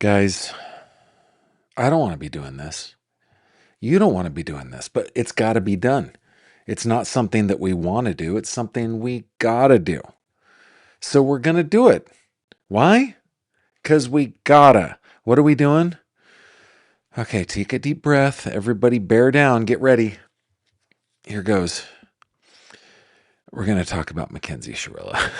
Guys, I don't want to be doing this. You don't want to be doing this, but it's got to be done. It's not something that we want to do. It's something we got to do. So we're going to do it. Why? Because we gotta. What are we doing? Okay, take a deep breath. Everybody bear down. Get ready. Here goes. We're going to talk about Mackenzie Shirilla.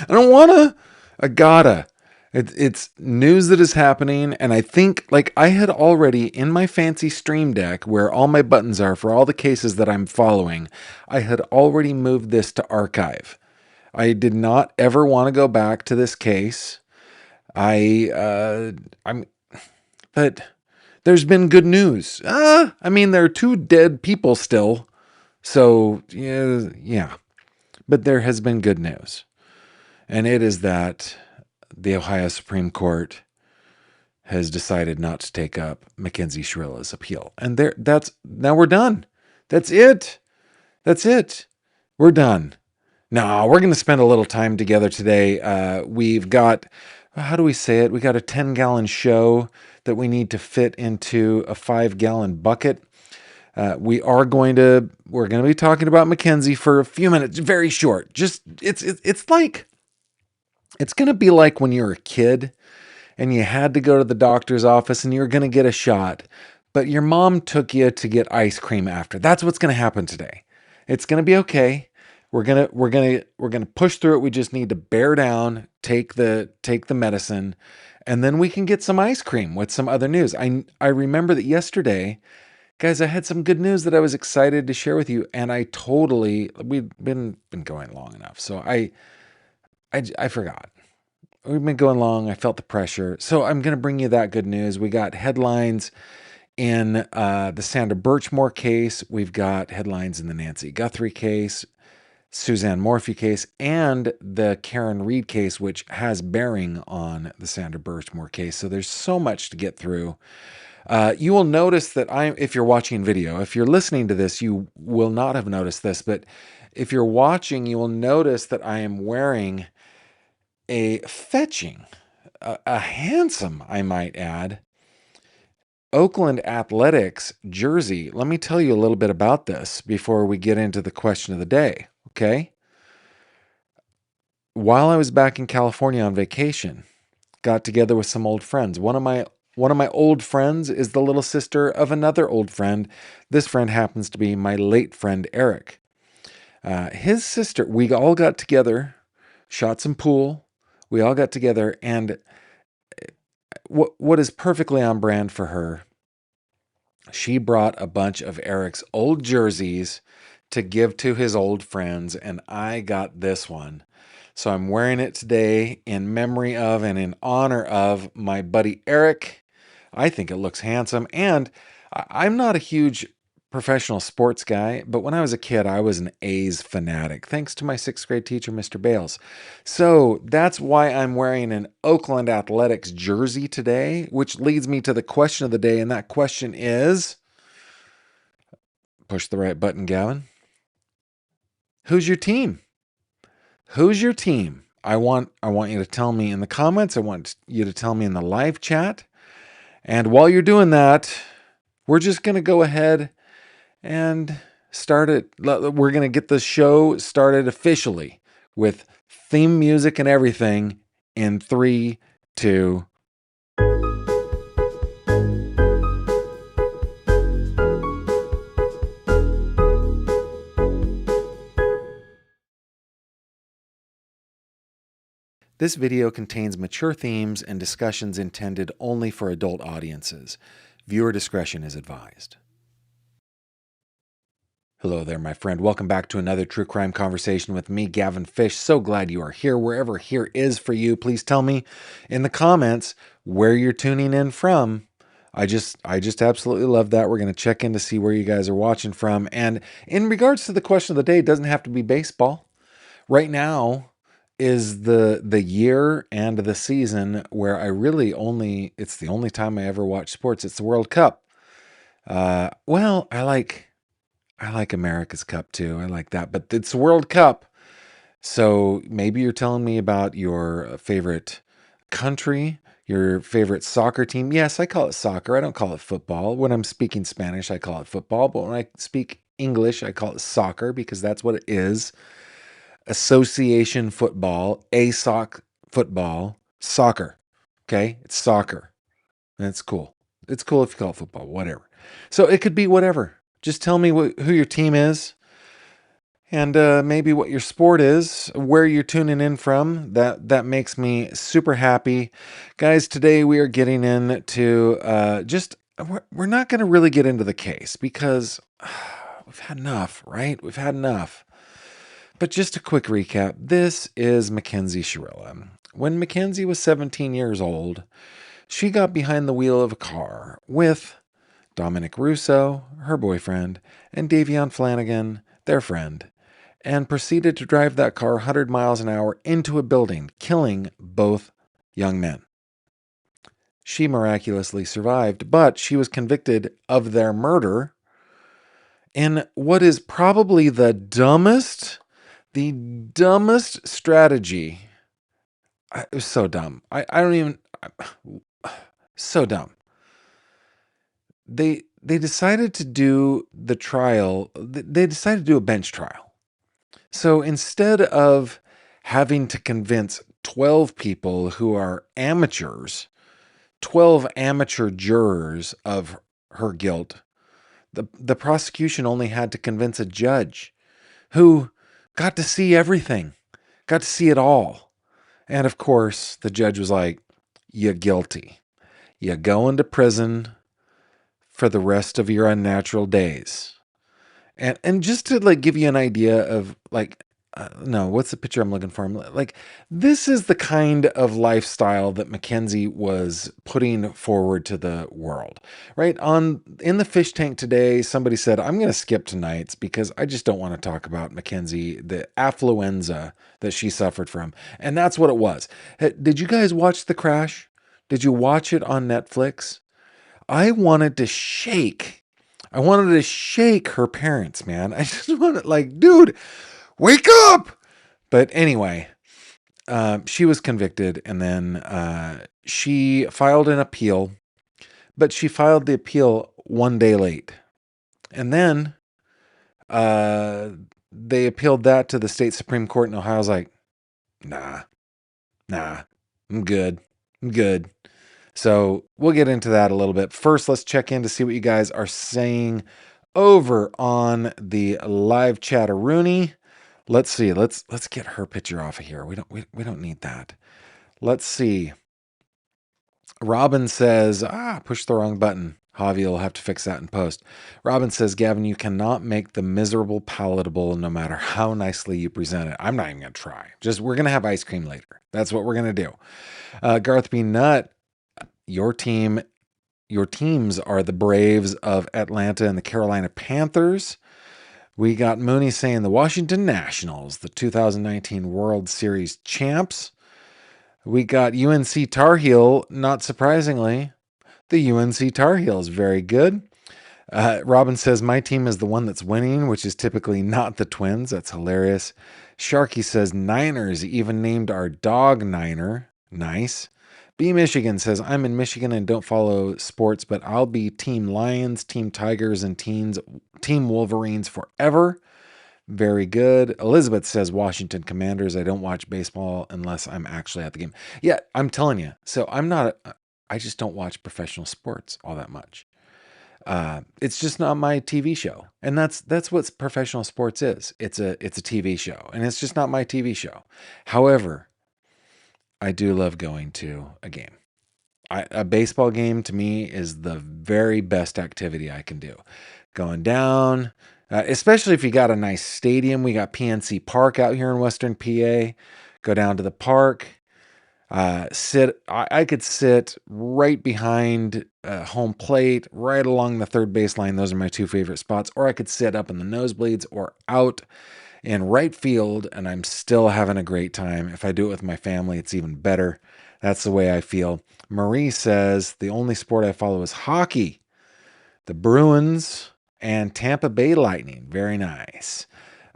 I don't want to. I gotta. It's news that is happening, and I think, like, I had already, in my fancy stream deck, where all my buttons are for all the cases that I'm following, I had already moved this to archive. I did not ever want to go back to this case. But there's been good news. I mean, there are 2 dead people still, so yeah. But there has been good news, and it is that the Ohio Supreme Court has decided not to take up Mackenzie Shirilla's appeal. And now we're done. That's it. That's it. We're done. No, we're going to spend a little time together today. We've got, how do we say it? We got a 10-gallon show that we need to fit into a 5-gallon bucket. We're going to be talking about Mackenzie for a few minutes, very short. Just it's going to be like when you were a kid and you had to go to the doctor's office and you were going to get a shot, but your mom took you to get ice cream after. That's what's going to happen today. It's going to be okay. We're going to push through it. We just need to bear down, take the medicine, and then we can get some ice cream with some other news. I remember that yesterday, guys, I had some good news that I was excited to share with you, and we've been going long enough. So I forgot. We've been going long. I felt the pressure. So I'm going to bring you that good news. We got headlines in the Sandra Birchmore case. We've got headlines in the Nancy Guthrie case, Suzanne Morphy case, and the Karen Reed case, which has bearing on the Sandra Birchmore case. So there's so much to get through. You will notice that if you're watching video, if you're listening to this, you will not have noticed this, but if you're watching, you will notice that I am wearing a handsome, I might add, Oakland Athletics jersey. Let me tell you a little bit about this before we get into the question of the day, okay? While I was back in California on vacation, got together with some old friends. One of my old friends is the little sister of another old friend. This friend happens to be my late friend, Eric. His sister, we all got together, shot some pool. We all got together, and what is perfectly on brand for her, she brought a bunch of Eric's old jerseys to give to his old friends, and I got this one. So I'm wearing it today in memory of and in honor of my buddy Eric. I think it looks handsome, and I'm not a huge professional sports guy, but when I was a kid, I was an A's fanatic, thanks to my 6th grade teacher, Mr. Bales. So that's why I'm wearing an Oakland Athletics jersey today, which leads me to the question of the day, and that question is, push the right button, Gavin. Who's your team? Who's your team? I want you to tell me in the comments. I want you to tell me in the live chat. And while you're doing that, we're just going to go ahead and start it. We're going to get the show started officially with theme music and everything in 3, 2. This video contains mature themes and discussions intended only for adult audiences. Viewer discretion is advised. Hello there, my friend. Welcome back to another True Crime Conversation with me, Gavin Fish. So glad you are here. Wherever here is for you, please tell me in the comments where you're tuning in from. I just absolutely love that. We're going to check in to see where you guys are watching from. And in regards to the question of the day, it doesn't have to be baseball. Right now is the year and the season where I really it's the only time I ever watch sports. It's the World Cup. Well, I like America's Cup too. I like that, but it's World Cup. So maybe you're telling me about your favorite country, your favorite soccer team. Yes, I call it soccer. I don't call it football. When I'm speaking Spanish, I call it football. But when I speak English, I call it soccer because that's what it is. Association football, ASOC football, soccer. Okay? It's soccer. That's cool. It's cool if you call it football, whatever. So it could be whatever. Just tell me who your team is and maybe what your sport is, where you're tuning in from. That makes me super happy. Guys, today we are getting into we're not going to really get into the case because we've had enough, right? We've had enough. But just a quick recap. This is Mackenzie Shirilla. When Mackenzie was 17 years old, she got behind the wheel of a car with Dominic Russo, her boyfriend, and Davion Flanagan, their friend, and proceeded to drive that car 100 miles an hour into a building, killing both young men. She miraculously survived, but she was convicted of their murder in what is probably the dumbest strategy. It was so dumb. I don't even... So dumb. They decided to do the trial. They decided to do a bench trial. So instead of having to convince 12 people who are amateurs, 12 amateur jurors of her guilt, the prosecution only had to convince a judge who got to see everything, got to see it all. And of course, the judge was like, "You're guilty. You go into prison for the rest of your unnatural days." And just to like give you an idea of like, no, what's the picture I'm looking for? Like, this is the kind of lifestyle that Mackenzie was putting forward to the world, right? In the fish tank today, somebody said, "I'm going to skip tonight's because I just don't want to talk about Mackenzie, the affluenza that she suffered from." And that's what it was. Hey, did you guys watch The Crash? Did you watch it on Netflix? I wanted to shake. I wanted to shake her parents, man. I just wanted, like, dude, wake up. But anyway, she was convicted, and then she filed an appeal, but she filed the appeal one day late. And then they appealed that to the state Supreme Court, and Ohio's like, nah, I'm good. I'm good. So we'll get into that a little bit. First, let's check in to see what you guys are saying over on the live chat-a-rooney. Let's see. Let's get her picture off of here. We don't need that. Let's see. Robin says, push the wrong button. Javi will have to fix that in post. Robin says, "Gavin, you cannot make the miserable palatable no matter how nicely you present it." I'm not even going to try. We're going to have ice cream later. That's what we're going to do. Garth B. Nutt, your teams are the Braves of Atlanta and the Carolina Panthers. We got Mooney saying the Washington Nationals, the 2019 World Series champs. We got UNC Tar Heel, not surprisingly, the UNC Tar Heels, very good. Robin says, "My team is the one that's winning, which is typically not the Twins." That's hilarious. Sharky says, "Niners, even named our dog Niner." Nice. B Michigan says, "I'm in Michigan and don't follow sports, but I'll be Team Lions, Team Tigers, and Team Wolverines forever." Very good. Elizabeth says, "Washington Commanders. I don't watch baseball unless I'm actually at the game." Yeah, I'm telling you. So I just don't watch professional sports all that much. It's just not my TV show. And that's what professional sports is. It's a TV show, and it's just not my TV show. However, I do love going to a game. A baseball game to me is the very best activity I can do. Going down, especially if you got a nice stadium. We got PNC Park out here in Western PA. Go down to the park. I could sit right behind home plate, right along the third base line. Those are my two favorite spots. Or I could sit up in the nosebleeds or out in right field, and I'm still having a great time. If I do it with my family, it's even better. That's the way I feel. Marie says, "The only sport I follow is hockey. The Bruins and Tampa Bay Lightning." Very nice.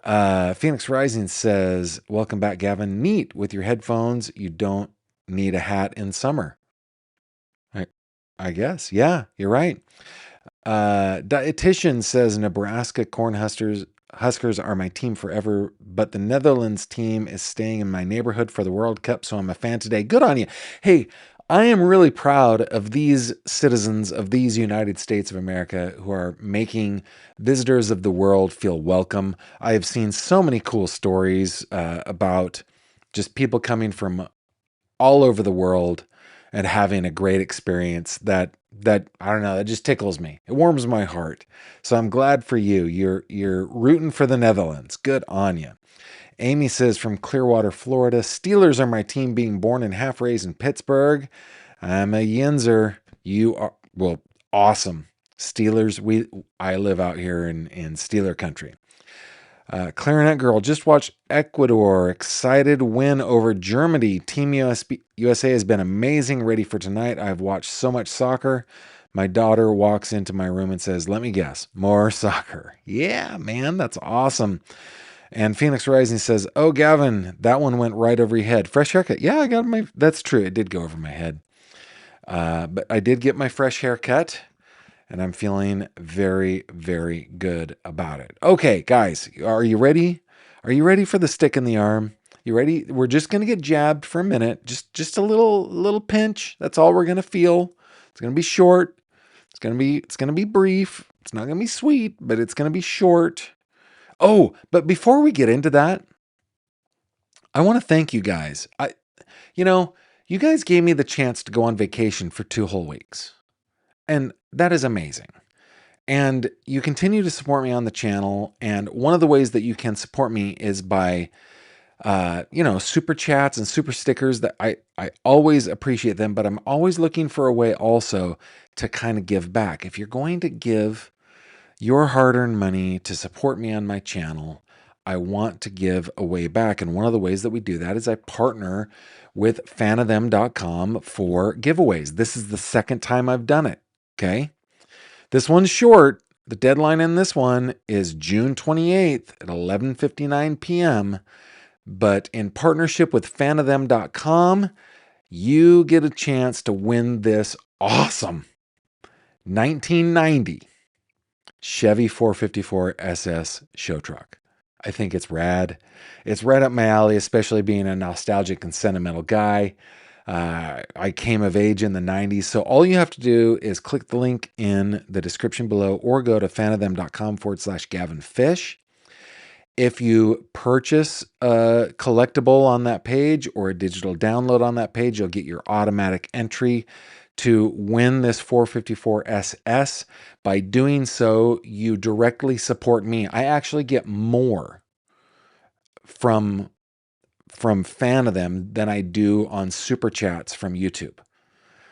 Phoenix Rising says, "Welcome back, Gavin. Neat with your headphones. You don't need a hat in summer. I guess. Yeah, you're right. Dietitian says Nebraska Huskers are my team forever, but the Netherlands team is staying in my neighborhood for the World Cup, so I'm a fan today. Good on you. Hey, I am really proud of these citizens of these United States of America who are making visitors of the world feel welcome. I have seen so many cool stories about just people coming from all over the world and having a great experience that I don't know, that just tickles me. It warms my heart. So I'm glad for you. You're rooting for the Netherlands. Good on you. Amy says from Clearwater, Florida, Steelers are my team, being born and half raised in Pittsburgh. I'm a Yinzer. You are, well, awesome. Steelers, I live out here in Steeler country. Clarinet Girl, just watched Ecuador. Excited win over Germany. Team USA has been amazing. Ready for tonight. I've watched so much soccer. My daughter walks into my room and says, let me guess, more soccer. Yeah, man, that's awesome. And Phoenix Rising says, oh, Gavin, that one went right over your head. Fresh haircut. Yeah, that's true. It did go over my head. But I did get my fresh haircut. And I'm feeling very, very good about it. Okay, guys, are you ready? Are you ready for the stick in the arm? You ready? We're just gonna get jabbed for a minute. Just a little pinch. That's all we're gonna feel. It's gonna be short. It's gonna be brief. It's not gonna be sweet, but it's gonna be short. Oh, but before we get into that, I want to thank you guys. You know, you guys gave me the chance to go on vacation for 2 whole weeks. And that is amazing. And you continue to support me on the channel. And one of the ways that you can support me is by, super chats and super stickers. That I always appreciate them, but I'm always looking for a way also to kind of give back. If you're going to give your hard-earned money to support me on my channel, I want to give a way back. And one of the ways that we do that is I partner with fanofthem.com for giveaways. This is the second time I've done it. Okay. This one's short. The deadline in this one is June 28th at 11:59 p.m. But in partnership with fanofthem.com, you get a chance to win this awesome 1990 Chevy 454 SS show truck. I think it's rad. It's right up my alley, especially being a nostalgic and sentimental guy. I came of age in the 90s. So all you have to do is click the link in the description below or go to fanofthem.com/Gavin Fish. If you purchase a collectible on that page or a digital download on that page, you'll get your automatic entry to win this 454 SS. By doing so, you directly support me. I actually get more from Fan of Them than I do on super chats from YouTube.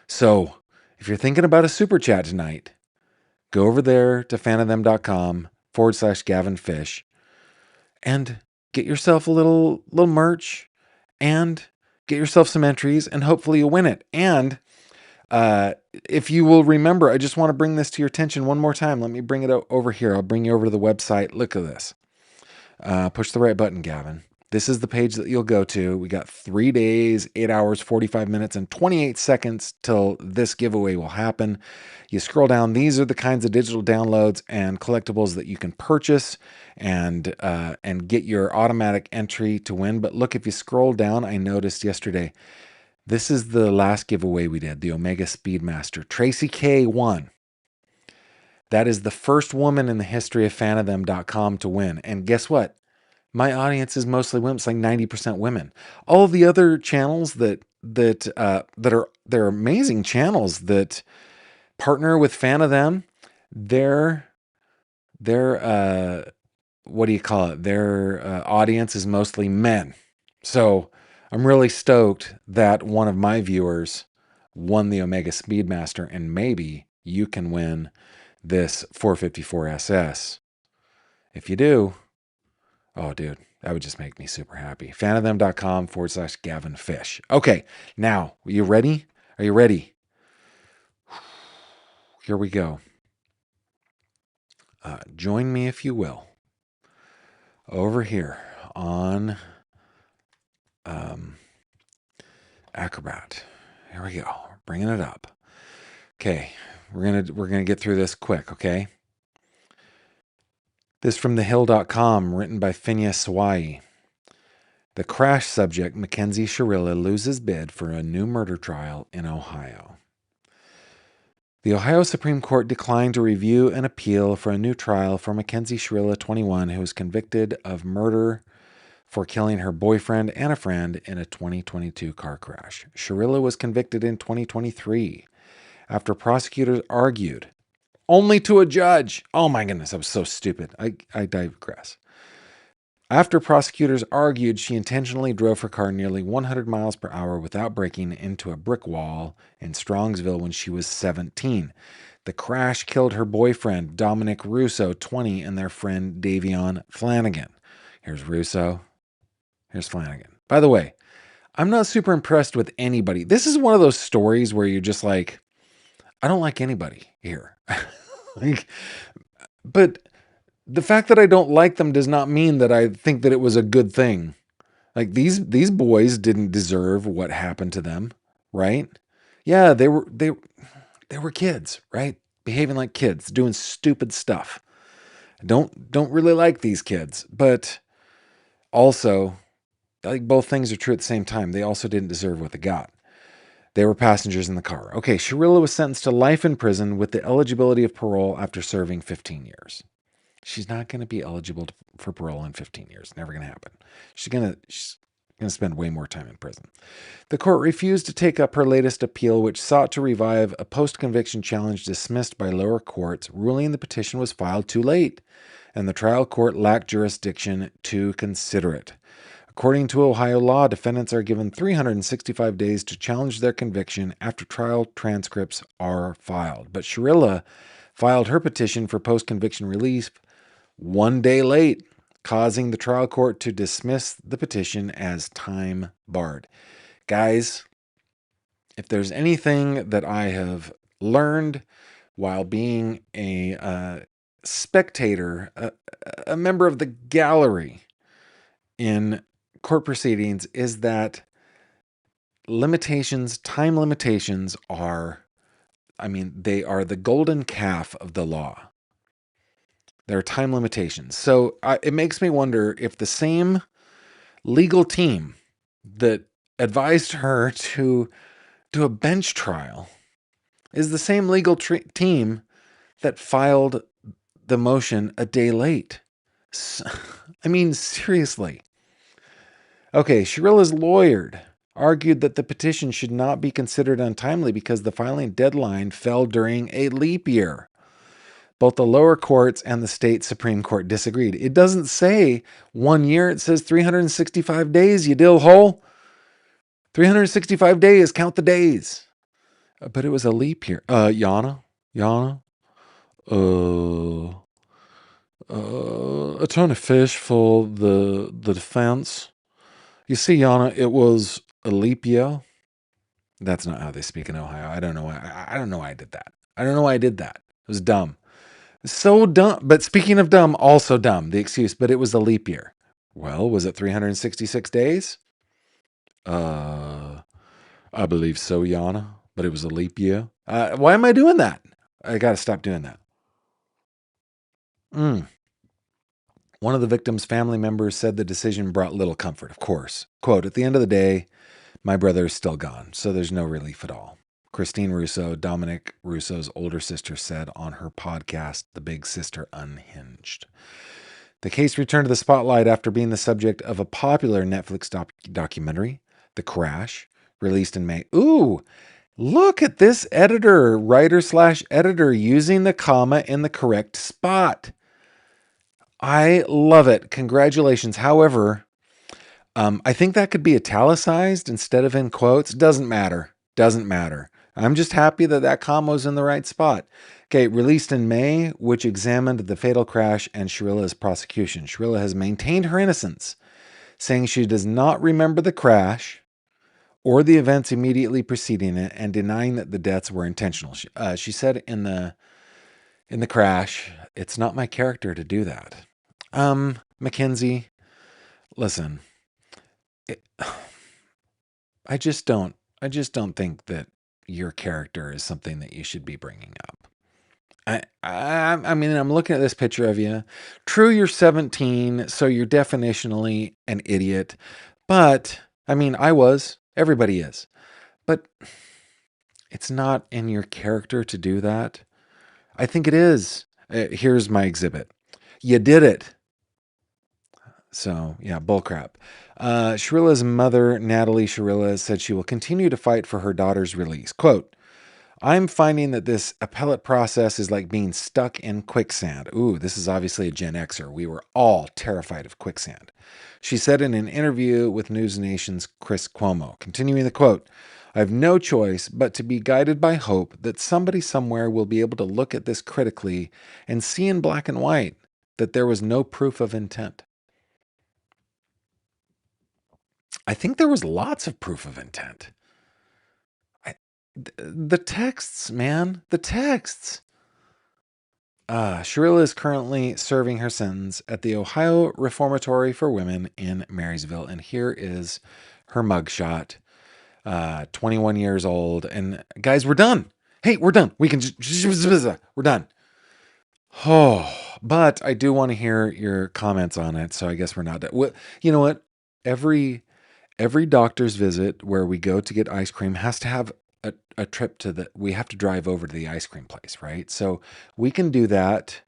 So if you're thinking about a super chat tonight, go over there to fanofthem.com/Gavin Fish and get yourself a little merch and get yourself some entries, and hopefully you'll win it. And if you will remember, I just want to bring this to your attention one more time. Let me bring it over here. I'll bring you over to the website. Look at this. Push the right button, Gavin. This is the page that you'll go to. We got 3 days, 8 hours, 45 minutes, and 28 seconds till this giveaway will happen. You scroll down. These are the kinds of digital downloads and collectibles that you can purchase and get your automatic entry to win. But look, if you scroll down, I noticed yesterday, this is the last giveaway we did, the Omega Speedmaster. Tracy K won. That is the first woman in the history of fanofthem.com to win. And guess what? My audience is mostly women. It's like 90% women. All of the other channels that they're amazing channels that partner with Fan of Them, their what do you call it? Their audience is mostly men. So I'm really stoked that one of my viewers won the Omega Speedmaster, and maybe you can win this 454 SS. If you do, oh, dude, that would just make me super happy. fanofthem.com/Gavin Fish. Okay, now, are you ready? Are you ready? Here we go. Join me, if you will, over here on Acrobat. Here we go. Bringing it up. Okay, we're gonna get through this quick, okay? This from thehill.com, written by Phineas Swai. The crash subject, Mackenzie Shirilla, loses bid for a new murder trial in Ohio. The Ohio Supreme Court declined to review an appeal for a new trial for Mackenzie Shirilla, 21, who was convicted of murder for killing her boyfriend and a friend in a 2022 car crash. Shirilla was convicted in 2023 after prosecutors argued, only to a judge. Oh my goodness, I was so stupid. I digress. After prosecutors argued she intentionally drove her car nearly 100 miles per hour without breaking into a brick wall in Strongsville when she was 17. The crash killed her boyfriend, Dominic Russo, 20, and their friend, Davion Flanagan. Here's Russo. Here's Flanagan. By the way, I'm not super impressed with anybody. This is one of those stories where you're just like, I don't like anybody here. But the fact that I don't like them does not mean that I think that it was a good thing. Like these boys didn't deserve what happened to them, right? Yeah, they were kids, right? Behaving like kids, doing stupid stuff. I don't really like these kids, but also, like, both things are true at the same time. They also didn't deserve what they got. They were passengers in the car. Okay, Shirilla was sentenced to life in prison with the eligibility of parole after serving 15 years. She's not going to be eligible for parole in 15 years. Never going to happen. She's going to spend way more time in prison. The court refused to take up her latest appeal, which sought to revive a post-conviction challenge dismissed by lower courts, ruling the petition was filed too late, and the trial court lacked jurisdiction to consider it. According to Ohio law, defendants are given 365 days to challenge their conviction after trial transcripts are filed. But Shirilla filed her petition for post-conviction relief 1 day late, causing the trial court to dismiss the petition as time barred. Guys, if there's anything that I have learned while being a spectator, a member of the gallery in court proceedings, is that time limitations are, they are the golden calf of the law. There are time limitations. So it makes me wonder if the same legal team that advised her to do a bench trial is the same legal team that filed the motion a day late. Seriously. Okay, Shirilla's lawyer argued that the petition should not be considered untimely because the filing deadline fell during a leap year. Both the lower courts and the state Supreme Court disagreed. It doesn't say 1 year. It says 365 days, you dill hole. 365 days, count the days. But it was a leap year. Yana, Attorney Fish for the defense. You see, Yana, it was a leap year. That's not how they speak in Ohio. I don't know why. I don't know why I did that. I don't know why I did that. It was dumb. So dumb. But speaking of dumb, also dumb, the excuse, but it was a leap year. Well, was it 366 days? I believe so, Yana, but it was a leap year. Why am I doing that? I got to stop doing that. One of the victim's family members said the decision brought little comfort, of course. Quote, at the end of the day, my brother is still gone, so there's no relief at all. Christine Russo, Dominic Russo's older sister, said on her podcast, The Big Sister Unhinged. The case returned to the spotlight after being the subject of a popular Netflix documentary, The Crash, released in May. Ooh, look at this writer/editor using the comma in the correct spot. I love it. Congratulations. However, I think that could be italicized instead of in quotes. Doesn't matter. I'm just happy that comma was in the right spot. Okay, released in May, which examined the fatal crash and Shirilla's prosecution. Shirilla has maintained her innocence, saying she does not remember the crash or the events immediately preceding it, and denying that the deaths were intentional. She said in the crash, it's not my character to do that. Mackenzie, listen, I just don't I just don't think that your character is something that you should be bringing up. I mean, I'm looking at this picture of you. True, you're 17, so you're definitionally an idiot. But, I mean, I was. Everybody is. But it's not in your character to do that. I think it is. Here's my exhibit. You did it. So, yeah, bullcrap. Shirilla's mother, Natalie Shirilla, said she will continue to fight for her daughter's release. Quote, I'm finding that this appellate process is like being stuck in quicksand. Ooh, this is obviously a Gen Xer. We were all terrified of quicksand. She said in an interview with News Nation's Chris Cuomo, continuing the quote, I have no choice but to be guided by hope that somebody somewhere will be able to look at this critically and see in black and white that there was no proof of intent. I think there was lots of proof of intent. The texts, man, the texts. Shirilla is currently serving her sentence at the Ohio Reformatory for Women in Marysville, and here is her mugshot. 21 years old, and guys, we're done. Hey, we're done. We can we're done. Oh, but I do want to hear your comments on it, so I guess we're not done. Well, you know what? Every doctor's visit where we go to get ice cream has to have a trip to we have to drive over to the ice cream place, right? So we can do that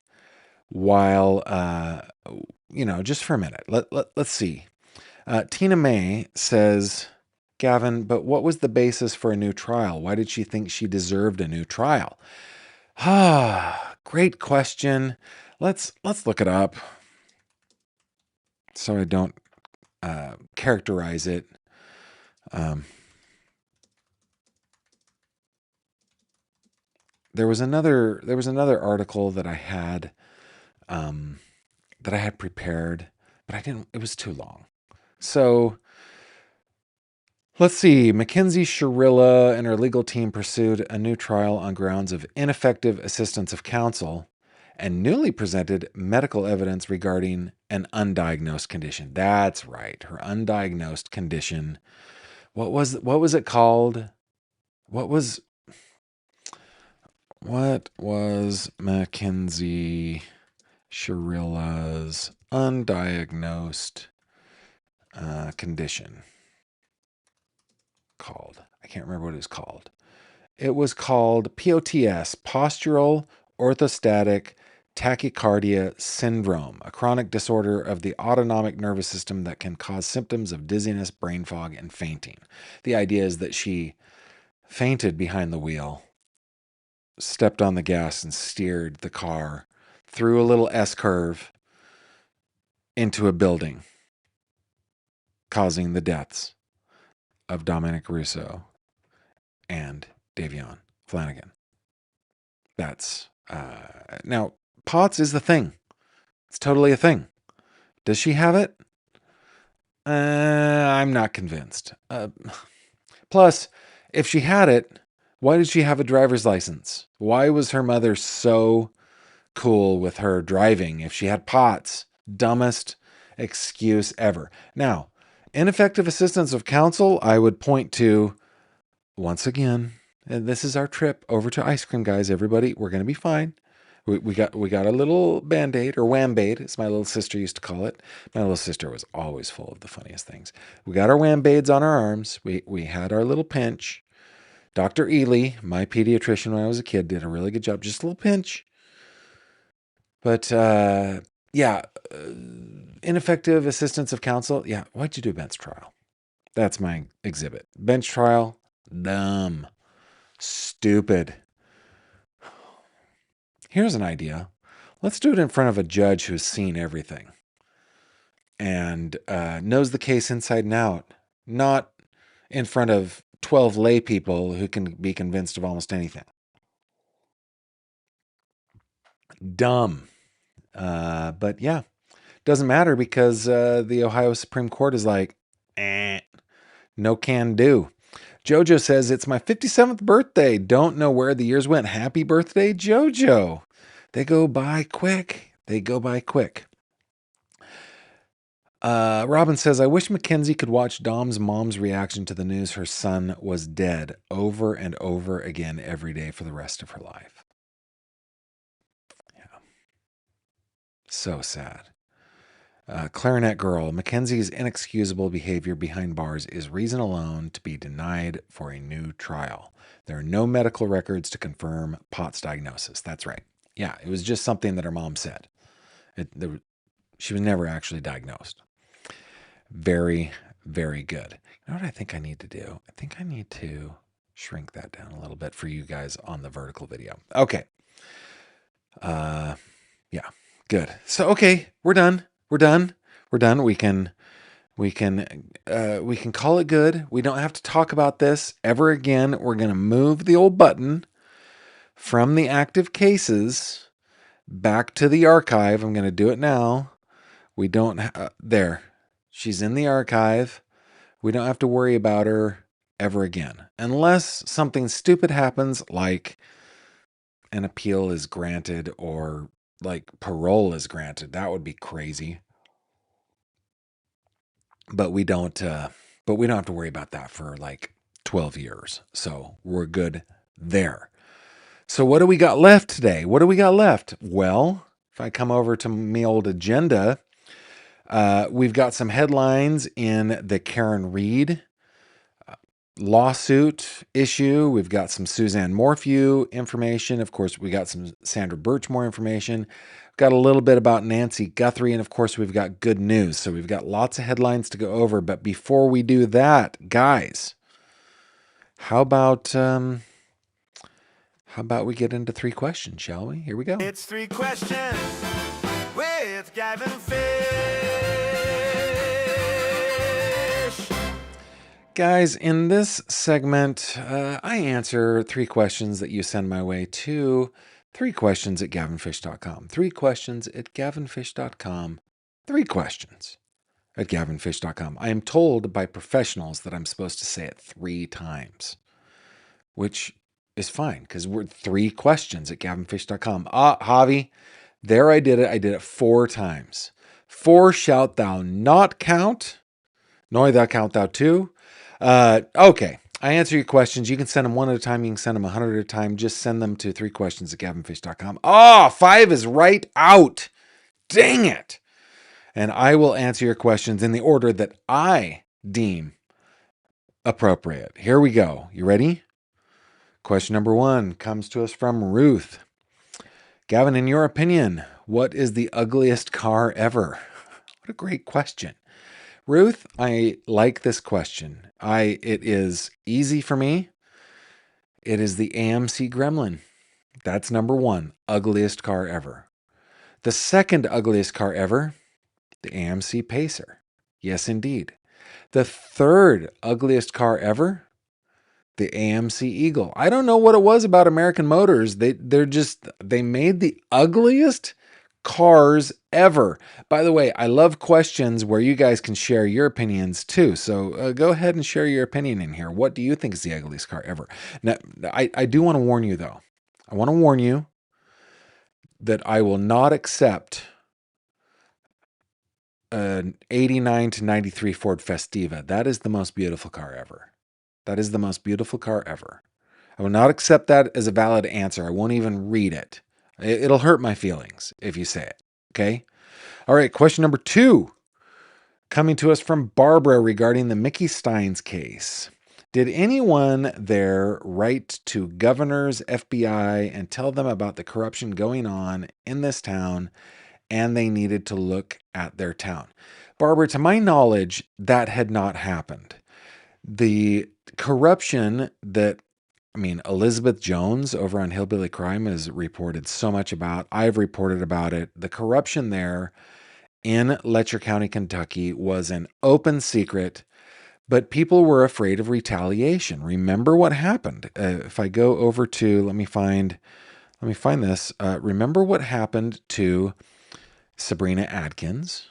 while, just for a minute. Let's see. Tina May says, Gavin, but what was the basis for a new trial? Why did she think she deserved a new trial? Great question. Let's look it up so I don't characterize it. There was another article that I had prepared, but I didn't. It was too long. So let's see. Mackenzie Shirilla and her legal team pursued a new trial on grounds of ineffective assistance of counsel and newly presented medical evidence regarding an undiagnosed condition. That's right, her undiagnosed condition. What was it called? What was Mackenzie Shirilla's undiagnosed condition called? I can't remember what it was called. It was called POTS, Postural Orthostatic Tachycardia Syndrome, a chronic disorder of the autonomic nervous system that can cause symptoms of dizziness, brain fog, and fainting. The idea is that she fainted behind the wheel, stepped on the gas, and steered the car through a little S-curve into a building, causing the deaths of Dominic Russo and Davion Flanagan. That's now POTS is the thing. It's totally a thing. Does she have it? I'm not convinced. Plus, if she had it, why did she have a driver's license? Why was her mother so cool with her driving if she had POTS? Dumbest excuse ever. Now, ineffective assistance of counsel, I would point to, once again, and this is our trip over to ice cream, guys. Everybody, we're going to be fine. We got a little Band-Aid, or Wham-Baid, as my little sister used to call it. My little sister was always full of the funniest things. We got our Wham-Baids on our arms. We had our little pinch. Dr. Ely, my pediatrician when I was a kid, did a really good job. Just a little pinch. But, ineffective assistance of counsel. Yeah, why'd you do a bench trial? That's my exhibit. Bench trial, dumb, stupid. Here's an idea. Let's do it in front of a judge who's seen everything and knows the case inside and out, not in front of 12 lay people who can be convinced of almost anything. Dumb. But yeah, doesn't matter because the Ohio Supreme Court is like, no can do. Jojo says, it's my 57th birthday. Don't know where the years went. Happy birthday, Jojo. They go by quick. Robin says, I wish Mackenzie could watch Dom's mom's reaction to the news her son was dead over and over again every day for the rest of her life. Yeah. So sad. Clarinet Girl, Mackenzie's inexcusable behavior behind bars is reason alone to be denied for a new trial. There are no medical records to confirm POTS diagnosis. That's right. Yeah, it was just something that her mom said. She was never actually diagnosed. Very, very good. You know what I think I need to do? I think I need to shrink that down a little bit for you guys on the vertical video. Okay. Yeah, good. So, okay, we're done. We're done. We're done. We can call it good. We don't have to talk about this ever again. We're going to move the old button from the active cases back to the archive. I'm going to do it now. We don't there. She's in the archive. We don't have to worry about her ever again. Unless something stupid happens, like an appeal is granted or like parole is granted. That would be crazy. But we don't have to worry about that for like 12 years. So we're good there. So what do we got left today? What do we got left? Well, if I come over to my old agenda, we've got some headlines in the Karen Reed lawsuit issue. We've got some Suzanne Morphew information. Of course, we got some Sandra Birchmore information. Got a little bit about Nancy Guthrie, and of course, we've got good news. So we've got lots of headlines to go over. But before we do that, guys, how about we get into 3 questions, shall we? Here we go. It's 3 questions with Gavin Fish. Guys, in this segment, I answer 3 questions that you send my way to 3questions@gavinfish.com. 3questions@gavinfish.com. 3 questions@gavinfish.com. I am told by professionals that I'm supposed to say it 3 times, which is fine because we're 3questions@gavinfish.com. Javi, there I did it. I did it 4 times. 4 shalt thou not count, nor thou count thou 2. Okay. I answer your questions. You can send them 1 at a time. You can send them 100 at a time. Just send them to 3questions@gavinfish.com. 5 is right out. Dang it. And I will answer your questions in the order that I deem appropriate. Here we go. You ready? Question number 1 comes to us from Ruth. Gavin, in your opinion, what is the ugliest car ever? What a great question. Ruth, I like this question. It is easy for me. It is the AMC Gremlin. That's number 1, ugliest car ever. The second ugliest car ever, the AMC Pacer. Yes, indeed. The third ugliest car ever, the AMC Eagle. I don't know what it was about American Motors. They made the ugliest cars ever. By the way, I love questions where you guys can share your opinions too. So go ahead and share your opinion in here. What do you think is the ugliest car ever? Now, I do want to warn you though. I want to warn you that I will not accept an 89 to 93 Ford Festiva. That is the most beautiful car ever. That is the most beautiful car ever. I will not accept that as a valid answer. I won't even read it. It'll hurt my feelings if you say it. Okay? All right, question number 2. Coming to us from Barbara regarding the Mickey Steins case. Did anyone there write to governors, FBI, and tell them about the corruption going on in this town and they needed to look at their town? Barbara, to my knowledge, that had not happened. The corruption that Elizabeth Jones over on Hillbilly Crime has reported so much about. I've reported about it. The corruption there in Letcher County, Kentucky was an open secret, but people were afraid of retaliation. Remember what happened. If I go over to, let me find this. Remember what happened to Sabrina Adkins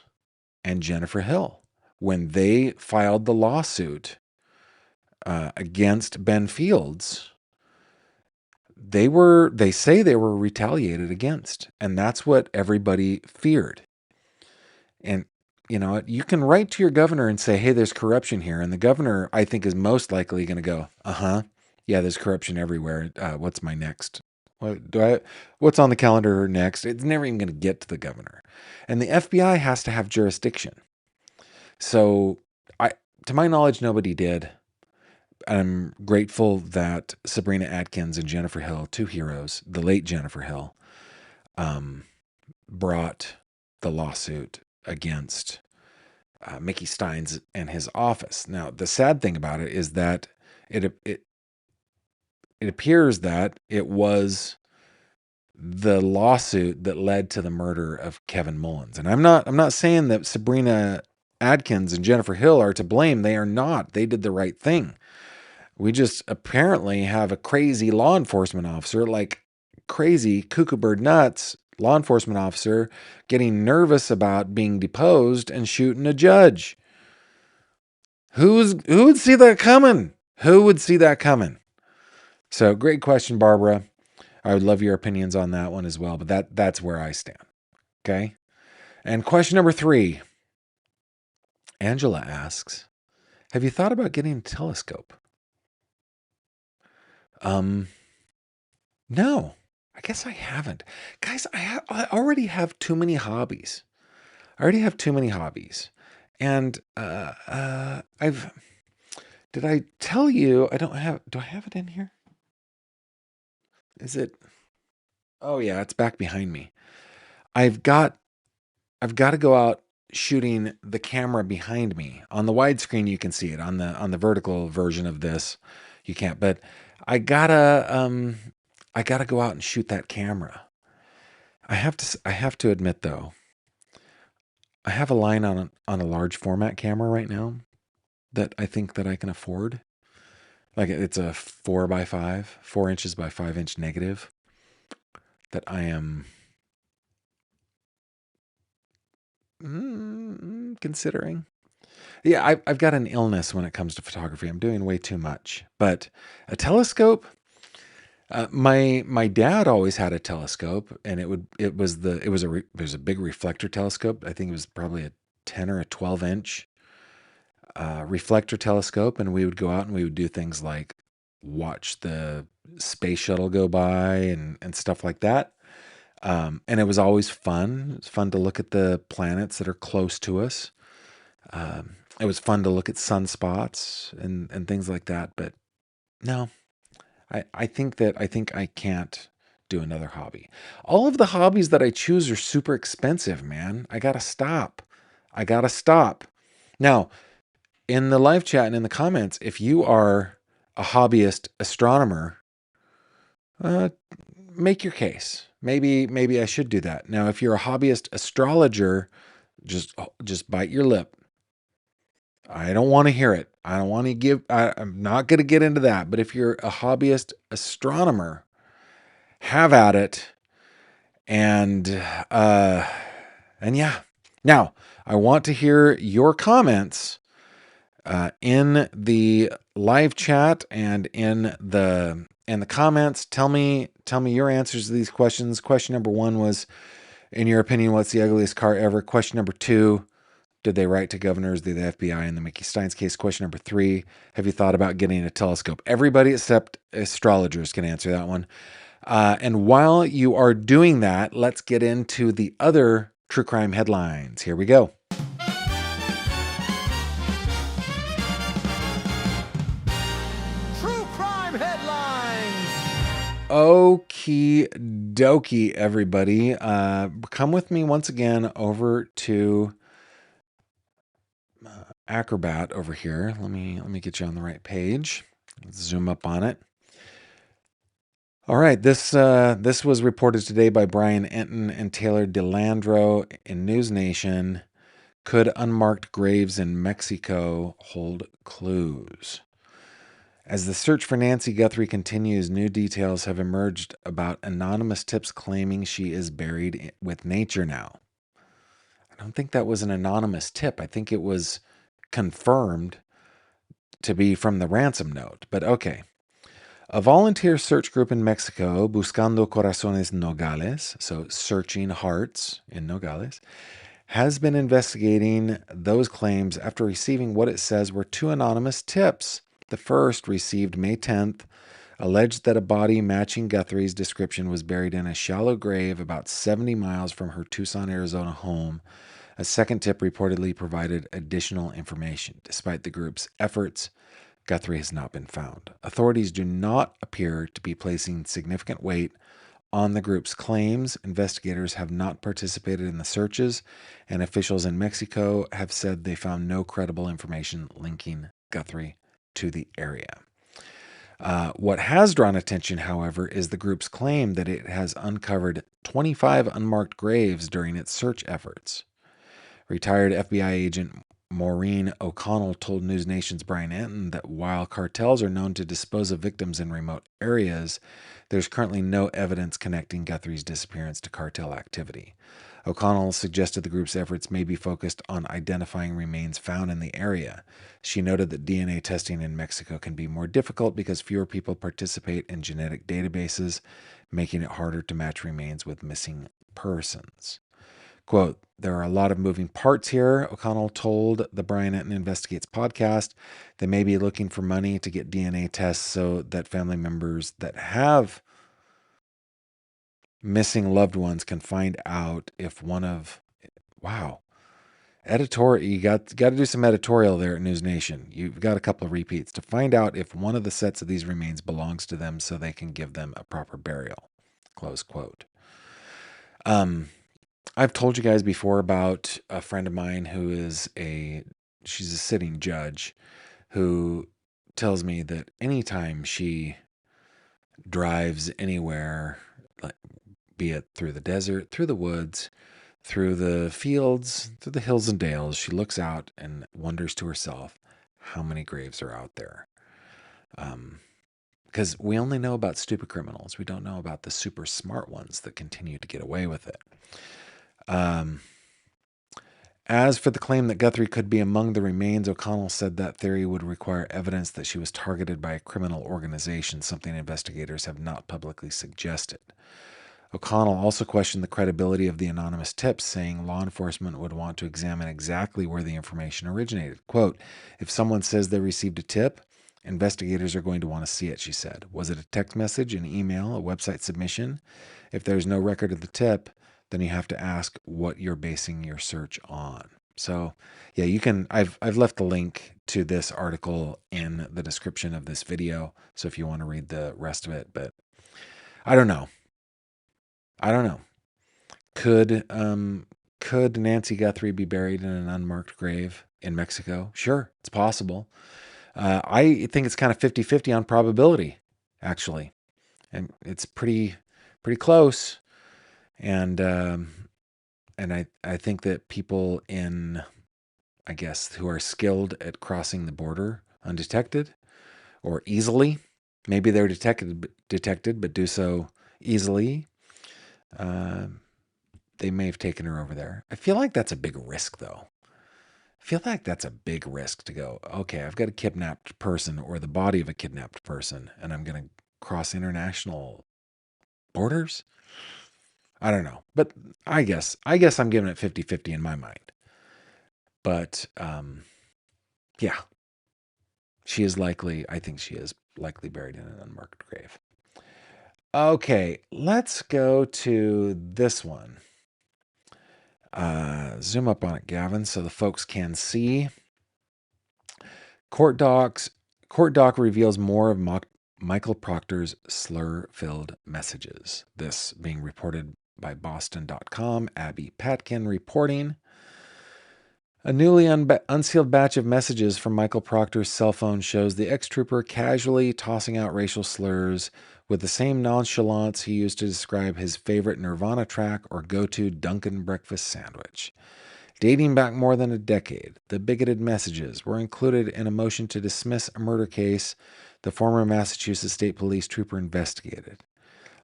and Jennifer Hill when they filed the lawsuit against Ben Fields. They say they were retaliated against, and that's what everybody feared. And you know, you can write to your governor and say, hey, there's corruption here. And the governor, I think, is most likely going to go, yeah, there's corruption everywhere. What's my next? What's on the calendar next? It's never even going to get to the governor. And the FBI has to have jurisdiction. So to my knowledge, nobody did. I'm grateful that Sabrina Atkins and Jennifer Hill, two heroes, the late Jennifer Hill, brought the lawsuit against Mickey Steins and his office. Now, the sad thing about it is that it appears that it was the lawsuit that led to the murder of Kevin Mullins. And I'm not saying that Sabrina Atkins and Jennifer Hill are to blame. They are not. They did the right thing. We just apparently have a crazy law enforcement officer, like crazy cuckoo bird nuts law enforcement officer, getting nervous about being deposed and shooting a judge. Who would see that coming? Who would see that coming? So great question, Barbara. I would love your opinions on that one as well, but that's where I stand. Okay. And question number 3. Angela asks, have you thought about getting a telescope? No, I guess I haven't. Guys, I already have too many hobbies. And did I tell you do I have it in here? Is it? Oh yeah, it's back behind me. I've got to go out shooting the camera behind me. On the widescreen you can see it. On the vertical version of this you can't, but I gotta go out and shoot that camera. I have to admit though, I have a line on a large format camera right now that I think that I can afford. Like it's a 4x5, 4 inches by 5 inch negative that I am considering. Yeah, I've got an illness when it comes to photography. I'm doing way too much. But a telescope, my dad always had a telescope, and it was a big reflector telescope. I think it was probably a 10 or a 12 inch reflector telescope, and we would go out and we would do things like watch the space shuttle go by and stuff like that. And it was always fun. It's fun to look at the planets that are close to us. It was fun to look at sunspots and things like that. But no, I think I can't do another hobby. All of the hobbies that I choose are super expensive, man. I gotta stop. Now, in the live chat and in the comments, if you are a hobbyist astronomer, make your case. Maybe I should do that. Now, if you're a hobbyist astrologer, just bite your lip. I don't want to hear it. I don't want to I'm not going to get into that. But if you're a hobbyist astronomer, have at it. And yeah. Now, I want to hear your comments in the live chat and in the comments. Tell me your answers to these questions. Question number 1 was, in your opinion, what's the ugliest car ever? Question number 2, did they write to governors, the FBI in the Mickey Steins case? Question number 3, have you thought about getting a telescope? Everybody except astrologers can answer that one. And while you are doing that, let's get into the other true crime headlines. Here we go. True crime headlines. Okie dokie, everybody. Come with me once again over to Acrobat over here. Let me get you on the right page. Let's zoom up on it. All right, this was reported today by Brian Enton and Taylor DeLandro in News Nation. Could unmarked graves in Mexico hold clues? As the search for Nancy Guthrie continues, new details have emerged about anonymous tips claiming she is buried with nature now. I don't think that was an anonymous tip. I think it was confirmed to be from the ransom note, but okay. A volunteer search group in Mexico, Buscando Corazones Nogales, so searching hearts in Nogales, has been investigating those claims after receiving what it says were two anonymous tips. The first, received May 10th, alleged that a body matching Guthrie's description was buried in a shallow grave about 70 miles from her Tucson, Arizona home. A second tip reportedly provided additional information. Despite the group's efforts, Guthrie has not been found. Authorities do not appear to be placing significant weight on the group's claims. Investigators have not participated in the searches, and officials in Mexico have said they found no credible information linking Guthrie to the area. What has drawn attention, however, is the group's claim that it has uncovered 25 unmarked graves during its search efforts. Retired FBI agent Maureen O'Connell told News Nation's Brian Anton that while cartels are known to dispose of victims in remote areas, there's currently no evidence connecting Guthrie's disappearance to cartel activity. O'Connell suggested the group's efforts may be focused on identifying remains found in the area. She noted that DNA testing in Mexico can be more difficult because fewer people participate in genetic databases, making it harder to match remains with missing persons. Quote, there are a lot of moving parts here, O'Connell told the Brian Etten Investigates podcast. They may be looking for money to get DNA tests so that family members that have missing loved ones can find out if one of, wow, editorial, you got to do some editorial there at News Nation. You've got a couple of repeats to find out if one of the sets of these remains belongs to them so they can give them a proper burial, close quote. I've told you guys before about a friend of mine who is she's a sitting judge who tells me that anytime she drives anywhere, like, be it through the desert, through the woods, through the fields, through the hills and dales, she looks out and wonders to herself how many graves are out there. Because we only know about stupid criminals. We don't know about the super smart ones that continue to get away with it. As for the claim that Guthrie could be among the remains, O'Connell said that theory would require evidence that she was targeted by a criminal organization, something investigators have not publicly suggested. O'Connell also questioned the credibility of the anonymous tips, saying law enforcement would want to examine exactly where the information originated. Quote, if someone says they received a tip, investigators are going to want to see it, she said. Was it a text message, an email, a website submission? If there's no record of the tip, then you have to ask what you're basing your search on. So, yeah, you can. I've left the link to this article in the description of this video. So if you want to read the rest of it, but I don't know. Could Nancy Guthrie be buried in an unmarked grave in Mexico? Sure, it's possible. I think it's kind of 50-50 on probability, actually, and it's pretty close. And I think that people in, I guess, who are skilled at crossing the border undetected or easily, maybe they're detected, but do so easily. They may have taken her over there. I feel like that's a big risk, though. I feel like that's a big risk to go, okay, I've got a kidnapped person or the body of a kidnapped person, and I'm going to cross international borders. I don't know, but I guess I'm giving it 50-50 in my mind. But yeah, I think she is likely buried in an unmarked grave. Okay, let's go to this one. Zoom up on it, Gavin, so the folks can see. Court doc reveals more of Michael Proctor's slur-filled messages. This being reported by Boston.com. Abby Patkin reporting. A newly unsealed batch of messages from Michael Proctor's cell phone shows the ex-trooper casually tossing out racial slurs with the same nonchalance he used to describe his favorite Nirvana track or go-to Dunkin' breakfast sandwich. Dating back more than a decade, the bigoted messages were included in a motion to dismiss a murder case the former Massachusetts State Police trooper investigated.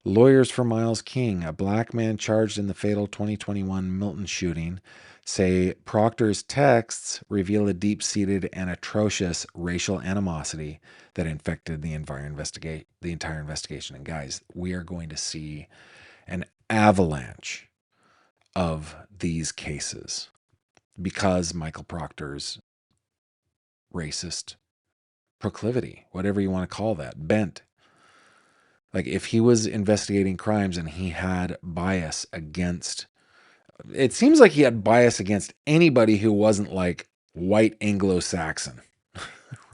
Lawyers for Miles King, a black man charged in the fatal 2021 Milton shooting, say Proctor's texts reveal a deep-seated and atrocious racial animosity that infected the entire investigation. And guys, we are going to see an avalanche of these cases because Michael Proctor's racist proclivity, whatever you want to call that, bent. Like if he was investigating crimes and he had bias against, it seems like he had bias against anybody who wasn't like white Anglo-Saxon,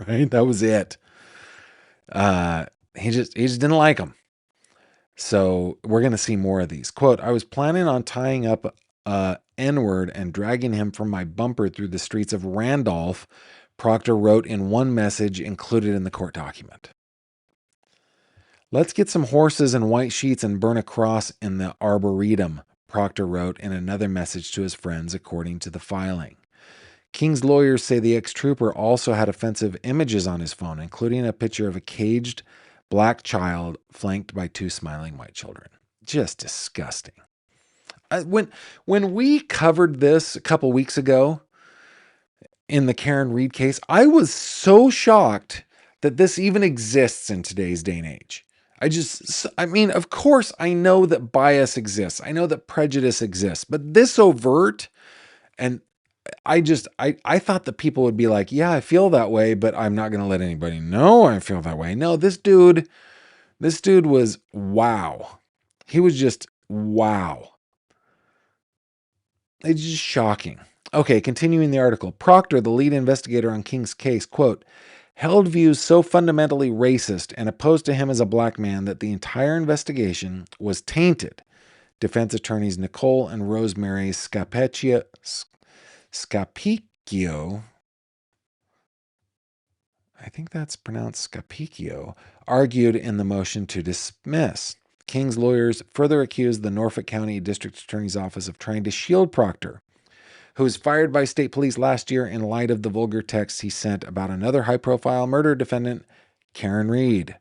right? That was it. He just didn't like him. So we're going to see more of these. Quote, I was planning on tying up N-word and dragging him from my bumper through the streets of Randolph, Proctor wrote in one message included in the court document. Let's get some horses and white sheets and burn a cross in the arboretum, Proctor wrote in another message to his friends, according to the filing. King's lawyers say the ex-trooper also had offensive images on his phone, including a picture of a caged black child flanked by two smiling white children. Just disgusting. When we covered this a couple weeks ago in the Karen Reed case, I was so shocked that this even exists in today's day and age. I mean, of course, I know that bias exists. I know that prejudice exists, but this overt, and I thought that people would be like, yeah, I feel that way, but I'm not going to let anybody know I feel that way. No, this dude was wow. He was just wow. It's just shocking. Okay, continuing the article. Proctor, the lead investigator on King's case, quote, held views so fundamentally racist and opposed to him as a black man that the entire investigation was tainted. Defense attorneys Nicole and Rosemary Scapicchio, I think that's pronounced Scapicchio, argued in the motion to dismiss. King's lawyers further accused the Norfolk County District Attorney's Office of trying to shield Proctor, who was fired by state police last year in light of the vulgar texts he sent about another high-profile murder defendant, Karen Reed.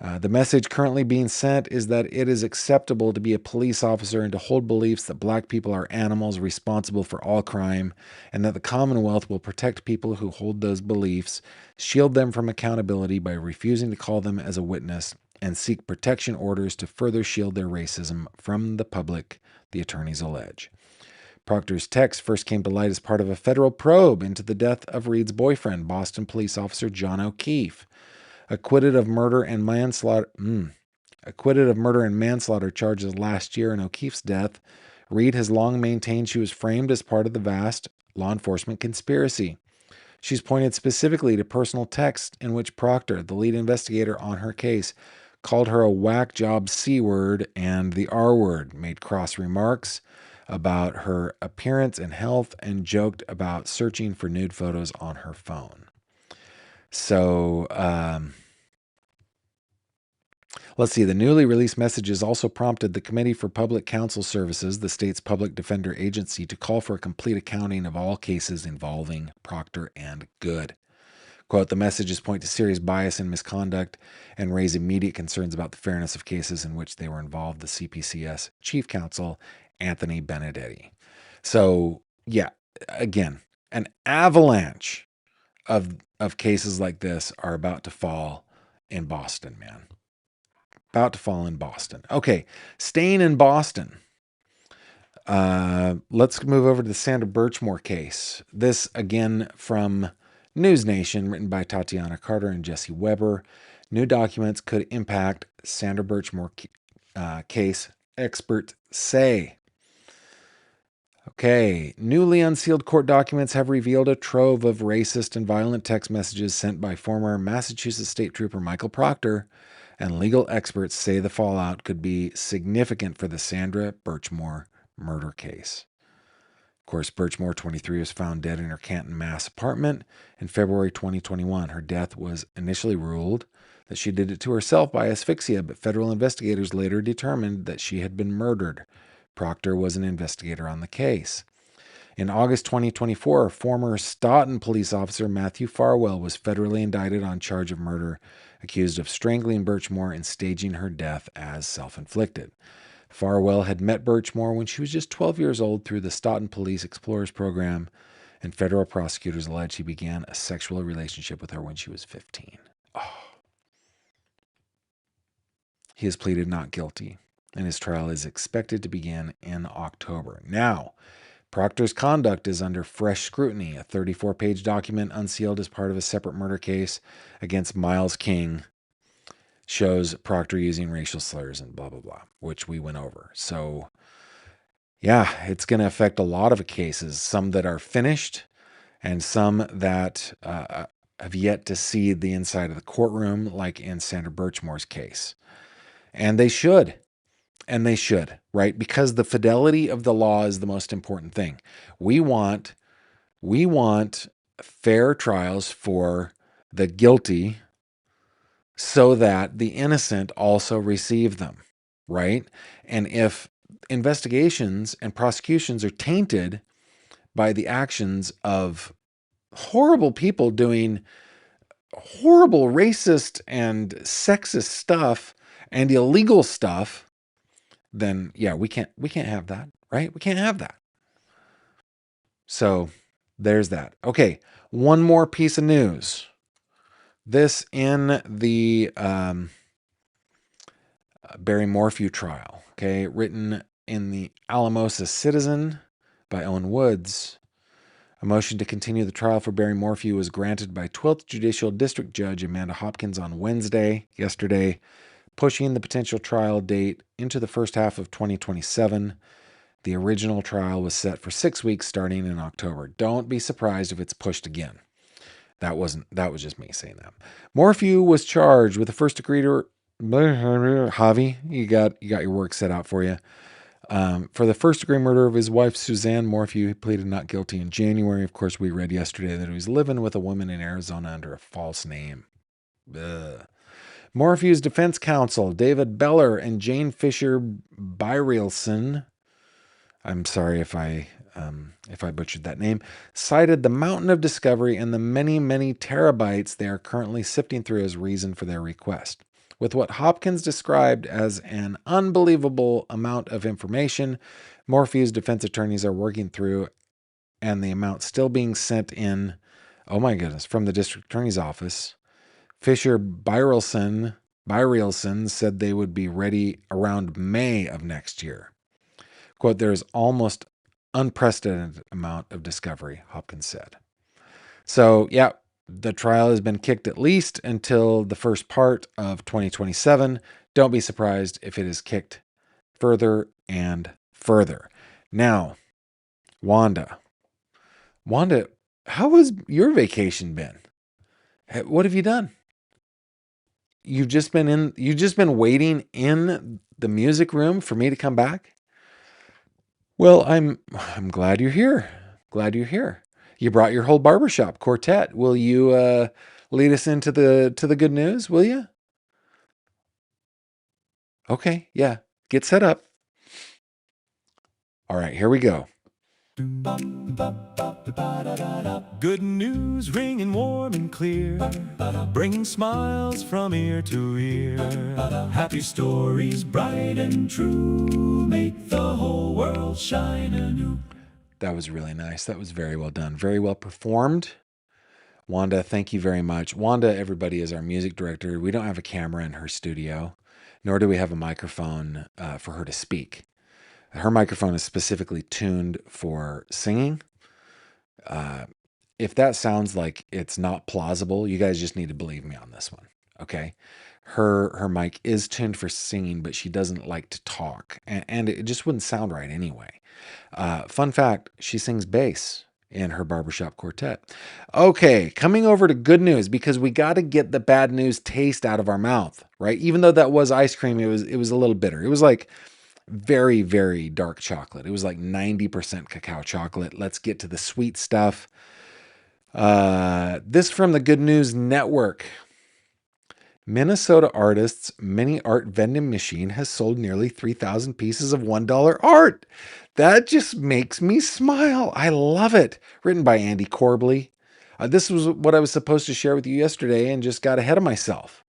The message currently being sent is that it is acceptable to be a police officer and to hold beliefs that black people are animals responsible for all crime, and that the Commonwealth will protect people who hold those beliefs, shield them from accountability by refusing to call them as a witness, and seek protection orders to further shield their racism from the public, the attorneys allege. Proctor's text first came to light as part of a federal probe into the death of Reed's boyfriend, Boston police officer John O'Keefe. Acquitted of murder and manslaughter charges last year in O'Keefe's death, Reed has long maintained she was framed as part of the vast law enforcement conspiracy. She's pointed specifically to personal texts in which Proctor, the lead investigator on her case, called her a whack job C word and the R word, made cross remarks about her appearance and health, and joked about searching for nude photos on her phone. So, let's see. The newly released messages also prompted the Committee for Public Counsel Services, the state's public defender agency, to call for a complete accounting of all cases involving Proctor and Good. Quote, the messages point to serious bias and misconduct and raise immediate concerns about the fairness of cases in which they were involved, the CPCS Chief Counsel, Anthony Benedetti. So, yeah, again, an avalanche of cases like this are about to fall in Boston, man. About to fall in Boston. Okay, staying in Boston. Let's move over to the Sandra Birchmore case. This, again, from News Nation, written by Tatiana Carter and Jesse Weber. New documents could impact Sandra Birchmore case, experts say. Okay, newly unsealed court documents have revealed a trove of racist and violent text messages sent by former Massachusetts State Trooper Michael Proctor, and legal experts say the fallout could be significant for the Sandra Birchmore murder case. Of course, Birchmore, 23, was found dead in her Canton, Mass. Apartment in February 2021. Her death was initially ruled that she did it to herself by asphyxia, but federal investigators later determined that she had been murdered. Proctor was an investigator on the case. In August 2024, former Stoughton police officer Matthew Farwell was federally indicted on charge of murder, accused of strangling Birchmore and staging her death as self-inflicted. Farwell had met Birchmore when she was just 12 years old through the Stoughton Police Explorers Program, and federal prosecutors allege he began a sexual relationship with her when she was 15. Oh. He has pleaded not guilty, and his trial is expected to begin in October. Now, Proctor's conduct is under fresh scrutiny. A 34-page document unsealed as part of a separate murder case against Miles King shows Proctor using racial slurs and blah, blah, blah, which we went over. So, yeah, it's going to affect a lot of cases, some that are finished and some that have yet to see the inside of the courtroom, like in Sandra Birchmore's case. And they should. And they should, right? Because the fidelity of the law is the most important thing. We want fair trials for the guilty so that the innocent also receive them, right? And if investigations and prosecutions are tainted by the actions of horrible people doing horrible racist and sexist stuff and illegal stuff, then yeah, we can't have that, right? We can't have that. So there's that. Okay, one more piece of news. This in the Barry Morphew trial, okay, written in the Alamosa Citizen by Owen Woods. A motion to continue the trial for Barry Morphew was granted by 12th Judicial District Judge Amanda Hopkins on Wednesday, yesterday, pushing the potential trial date into the first half of 2027. The original trial was set for 6 weeks starting in October. Don't be surprised if it's pushed again. That was just me saying that. Morphew was charged with the first degree Javi, you got your work set out for you. For the first degree murder of his wife, Suzanne Morphew, he pleaded not guilty in January. Of course, we read yesterday that he was living with a woman in Arizona under a false name. Ugh. Morphew's defense counsel, David Beller and Jane Fisher Byrielson, I'm sorry if I butchered that name, cited the mountain of discovery and the many, many terabytes they are currently sifting through as reason for their request. With what Hopkins described as an unbelievable amount of information, Morphew's defense attorneys are working through, and the amount still being sent in, oh my goodness, from the district attorney's office. Fisher Byrielson said they would be ready around May of next year. Quote, there is almost unprecedented amount of discovery, Hopkins said. So, yeah, the trial has been kicked at least until the first part of 2027. Don't be surprised if it is kicked further and further. Now, Wanda, how has your vacation been? What have you done? You've just been waiting in the music room for me to come back? Well, I'm glad you're here. Glad you're here. You brought your whole barbershop quartet. Will you lead us into the good news, will you? Okay, yeah. Get set up. All right, here we go. Good news ringing warm and clear, bringing smiles from ear to ear. Happy stories bright and true, make the whole world shine anew. That was really nice. That was very well done. Very well performed. Wanda, thank you very much. Wanda, everybody, is our music director. We don't have a camera in her studio, nor do we have a microphone for her to speak. Her microphone is specifically tuned for singing. If that sounds like it's not plausible, you guys just need to believe me on this one, okay? Her mic is tuned for singing, but she doesn't like to talk, and it just wouldn't sound right anyway. Fun fact, she sings bass in her barbershop quartet. Okay, coming over to good news, because we got to get the bad news taste out of our mouth, right? Even though that was ice cream, it was a little bitter. It was like very, very dark chocolate. It was like 90% cacao chocolate. Let's get to the sweet stuff. This from the Good News Network. Minnesota artist's mini art vending machine has sold nearly 3,000 pieces of $1 art. That just makes me smile. I love it. Written by Andy Corbley. This was what I was supposed to share with you yesterday and just got ahead of myself.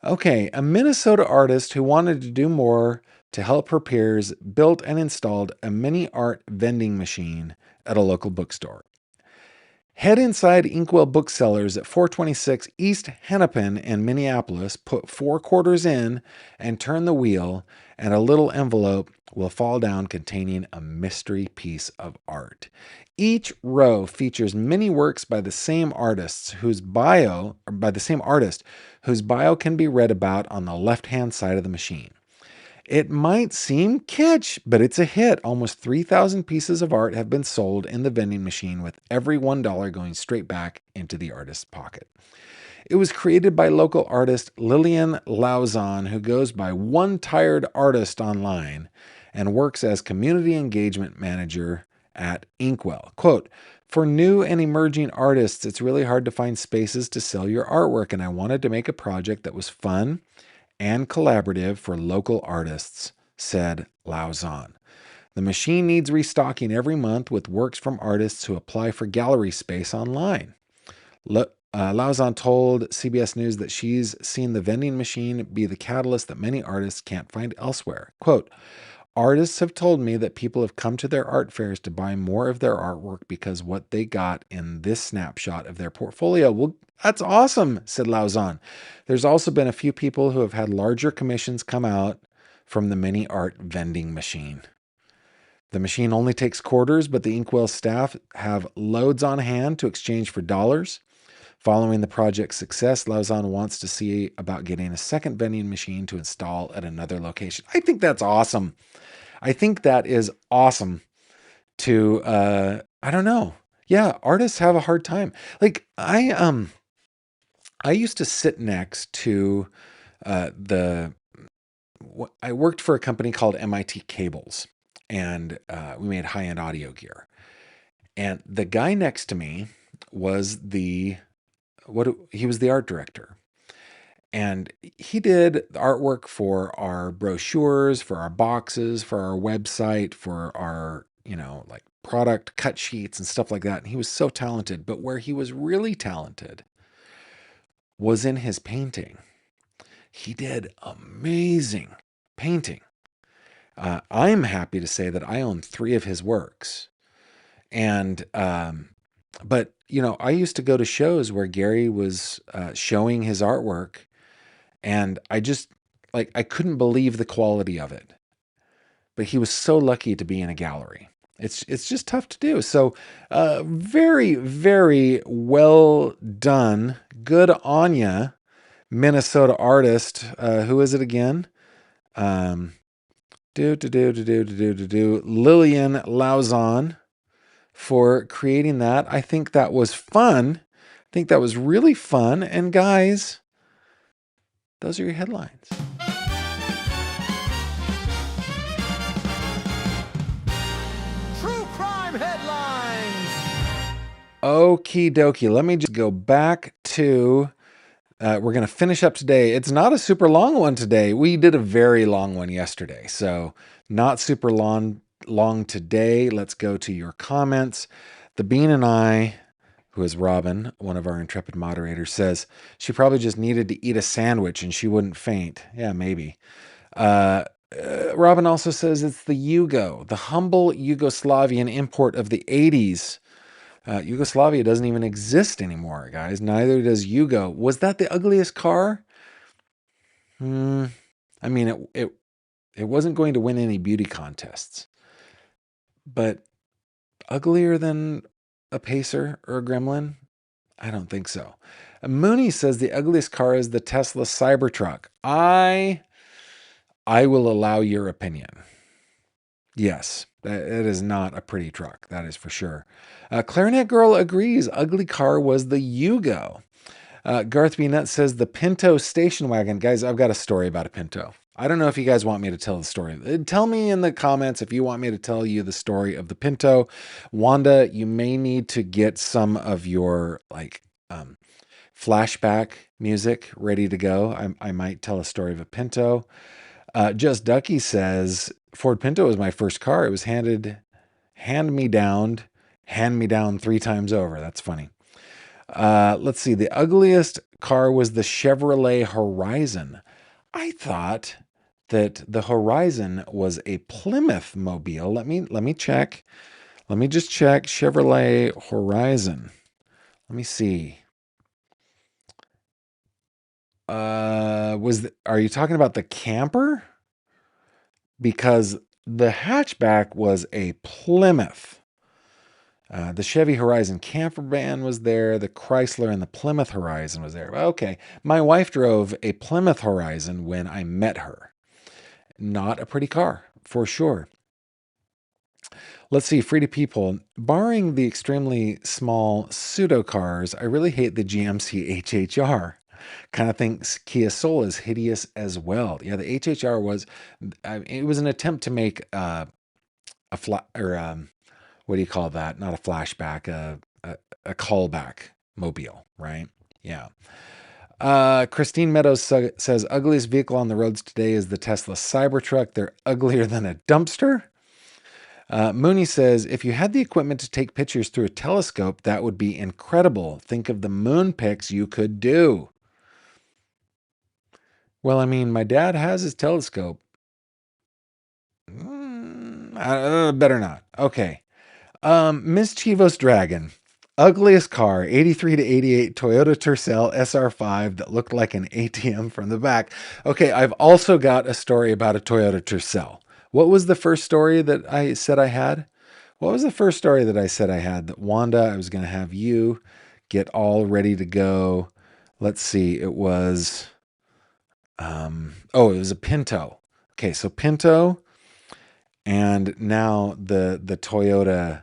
Okay, a Minnesota artist who wanted to do more to help her peers built and installed a mini art vending machine at a local bookstore. Head inside Inkwell Booksellers at 426 East Hennepin in Minneapolis, put 4 quarters in, and turn the wheel, and a little envelope will fall down containing a mystery piece of art. Each row features many works by the same artist whose bio can be read about on the left-hand side of the machine. It might seem kitsch, but it's a hit. Almost 3,000 pieces of art have been sold in the vending machine, with every $1 going straight back into the artist's pocket. It was created by local artist Lillian Lauzon, who goes by One Tired Artist online and works as community engagement manager at Inkwell. Quote, "For new and emerging artists, it's really hard to find spaces to sell your artwork, and I wanted to make a project that was fun and collaborative for local artists," said Lauzon. The machine needs restocking every month with works from artists who apply for gallery space online. Lauzon told CBS News that she's seen the vending machine be the catalyst that many artists can't find elsewhere. Quote, "Artists have told me that people have come to their art fairs to buy more of their artwork because what they got in this snapshot of their portfolio." Well, that's awesome, said Lauzon. There's also been a few people who have had larger commissions come out from the mini art vending machine. The machine only takes quarters, but the Inkwell staff have loads on hand to exchange for dollars. Following the project's success, Lauzon wants to see about getting a second vending machine to install at another location. I think that's awesome. I think that is awesome to, I don't know. Yeah, artists have a hard time. Like I used to sit next to I worked for a company called MIT Cables, and we made high-end audio gear. And the guy next to me was he was the art director. And he did the artwork for our brochures, for our boxes, for our website, for our, like product cut sheets and stuff like that. And he was so talented. But where he was really talented was in his painting. He did amazing painting. I'm happy to say that I own 3 of his works. And, but, I used to go to shows where Gary was showing his artwork, and I just, I couldn't believe the quality of it. But he was so lucky to be in a gallery. It's just tough to do. So very, very well done. Good on ya, Minnesota artist. Who is it again? Lillian Lauzon, for creating that. I think that was fun. I think that was really fun. And guys, those are your headlines. True crime headlines. Okie dokie. Let me just go back to, we're going to finish up today. It's not a super long one today. We did a very long one yesterday. So not super long today. Let's go to your comments. The Bean and I, who is Robin, one of our intrepid moderators, says she probably just needed to eat a sandwich and she wouldn't faint. Yeah, maybe. Robin also says it's the Yugo, the humble Yugoslavian import of the 80s. Yugoslavia doesn't even exist anymore, guys. Neither does Yugo. Was that the ugliest car? I mean, it wasn't going to win any beauty contests. But uglier than a Pacer or a Gremlin? I don't think so. Mooney says the ugliest car is the Tesla Cybertruck. I will allow your opinion. Yes, it is not a pretty truck. That is for sure. Clarinet Girl agrees. Ugly car was the Yugo. Garth B. Nutt says the Pinto station wagon. Guys, I've got a story about a Pinto. I don't know if you guys want me to tell the story. Tell me in the comments if you want me to tell you the story of the Pinto. Wanda, you may need to get some of your flashback music ready to go. I might tell a story of a Pinto. Just Ducky says Ford Pinto was my first car. It was hand me down 3 times over. That's funny. Let's see. The ugliest car was the Chevrolet Horizon. I thought that the Horizon was a Plymouth mobile. Let me check. Let me just check Chevrolet Horizon. Let me see. Are you talking about the camper? Because the hatchback was a Plymouth. The Chevy Horizon camper van was there. The Chrysler and the Plymouth Horizon was there. Okay, my wife drove a Plymouth Horizon when I met her. Not a pretty car, for sure. Let's see, free to people. Barring the extremely small pseudo cars, I really hate the GMC HHR. Kind of thinks Kia Soul is hideous as well. Yeah, the HHR was, it was an attempt to make a flat, or what do you call that? Not a flashback, a callback mobile, right? Yeah. Christine Meadows says, ugliest vehicle on the roads today is the Tesla Cybertruck. They're uglier than a dumpster. Mooney says, if you had the equipment to take pictures through a telescope, that would be incredible. Think of the moon pics you could do. Well, I mean, my dad has his telescope. Better not. Okay. Mischievous Dragon. Ugliest car, 83 to 88 Toyota Tercel SR5 that looked like an ATM from the back. Okay, I've also got a story about a Toyota Tercel. What was the first story that I said I had? What was the first story that I said I had? That Wanda, I was going to have you get all ready to go. Let's see. It was, it was a Pinto. Okay, so Pinto, and now the Toyota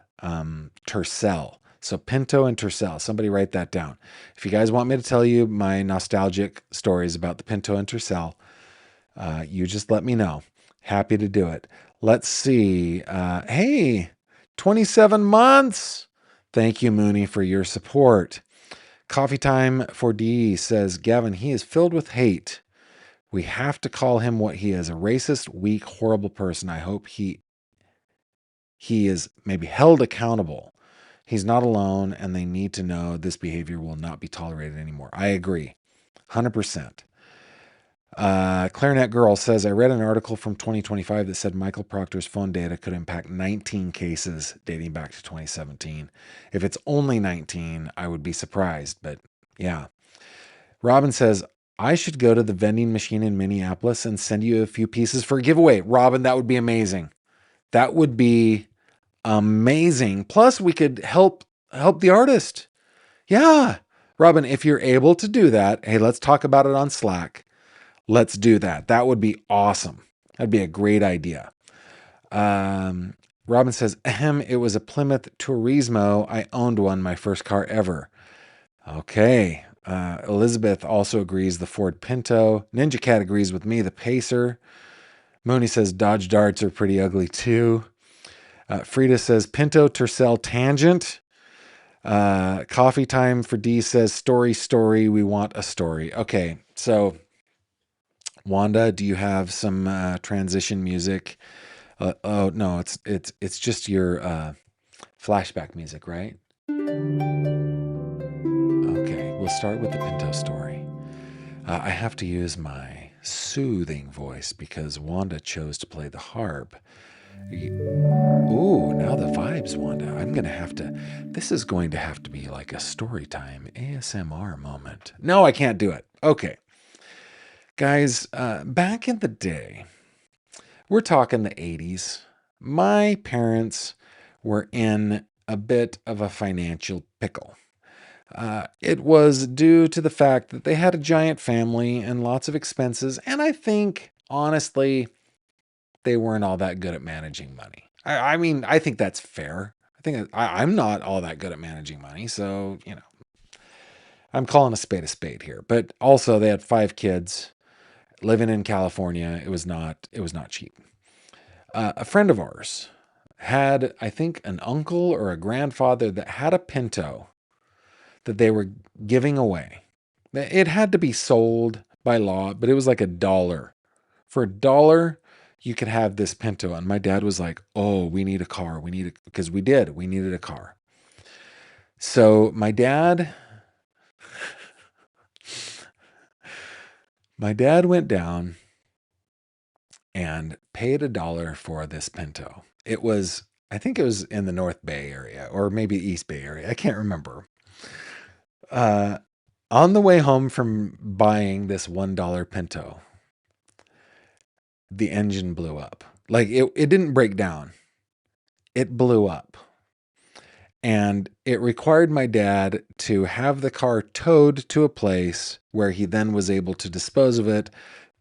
Tercel. So Pinto and Tercel. Somebody write that down. If you guys want me to tell you my nostalgic stories about the Pinto and Tercel, you just let me know. Happy to do it. Let's see. Hey, 27 months. Thank you, Mooney, for your support. Coffee Time for D says, Gavin, he is filled with hate. We have to call him what he is, a racist, weak, horrible person. I hope he is maybe held accountable. He's not alone, and they need to know this behavior will not be tolerated anymore. I agree. 100%. Clarinet Girl says, I read an article from 2025 that said Michael Proctor's phone data could impact 19 cases dating back to 2017. If it's only 19, I would be surprised, but yeah. Robin says, I should go to the vending machine in Minneapolis and send you a few pieces for a giveaway. Robin, that would be amazing. That would be amazing. Plus, we could help the artist. Yeah. Robin, if you're able to do that, hey, let's talk about it on Slack. Let's do that. That would be awesome. That'd be a great idea. Robin says, it was a Plymouth Turismo. I owned one, my first car ever. Okay. Elizabeth also agrees the Ford Pinto. Ninja Cat agrees with me, the Pacer. Mooney says Dodge Darts are pretty ugly too. Frida says Pinto Tercel Tangent. Coffee Time for D says story, we want a story. Okay, so Wanda, do you have some transition music? Oh no, it's just your flashback music, right? Okay, we'll start with the Pinto story. I have to use my soothing voice because Wanda chose to play the harp. Ooh, now the vibes, Wanda. This is going to have to be like a story time ASMR moment. No, I can't do it. Okay. Guys, back in the day, we're talking the 80s. My parents were in a bit of a financial pickle. It was due to the fact that they had a giant family and lots of expenses, and I think, honestly, they weren't all that good at managing money. I mean, I think that's fair. I'm not all that good at managing money, so, I'm calling a spade here. But also, they had 5 kids living in California. It was not cheap. A friend of ours had, I think, an uncle or a grandfather that had a Pinto that they were giving away. It had to be sold by law, but it was like $1. For $1, you could have this Pinto. And my dad was like, oh, we need a car. Because we needed a car. So my dad went down and paid $1 for this Pinto. I think it was in the North Bay area or maybe East Bay area. I can't remember. Uh, on the way home from buying this $1 Pinto, the engine blew up. Like it didn't break down. It blew up. And it required my dad to have the car towed to a place where he then was able to dispose of it.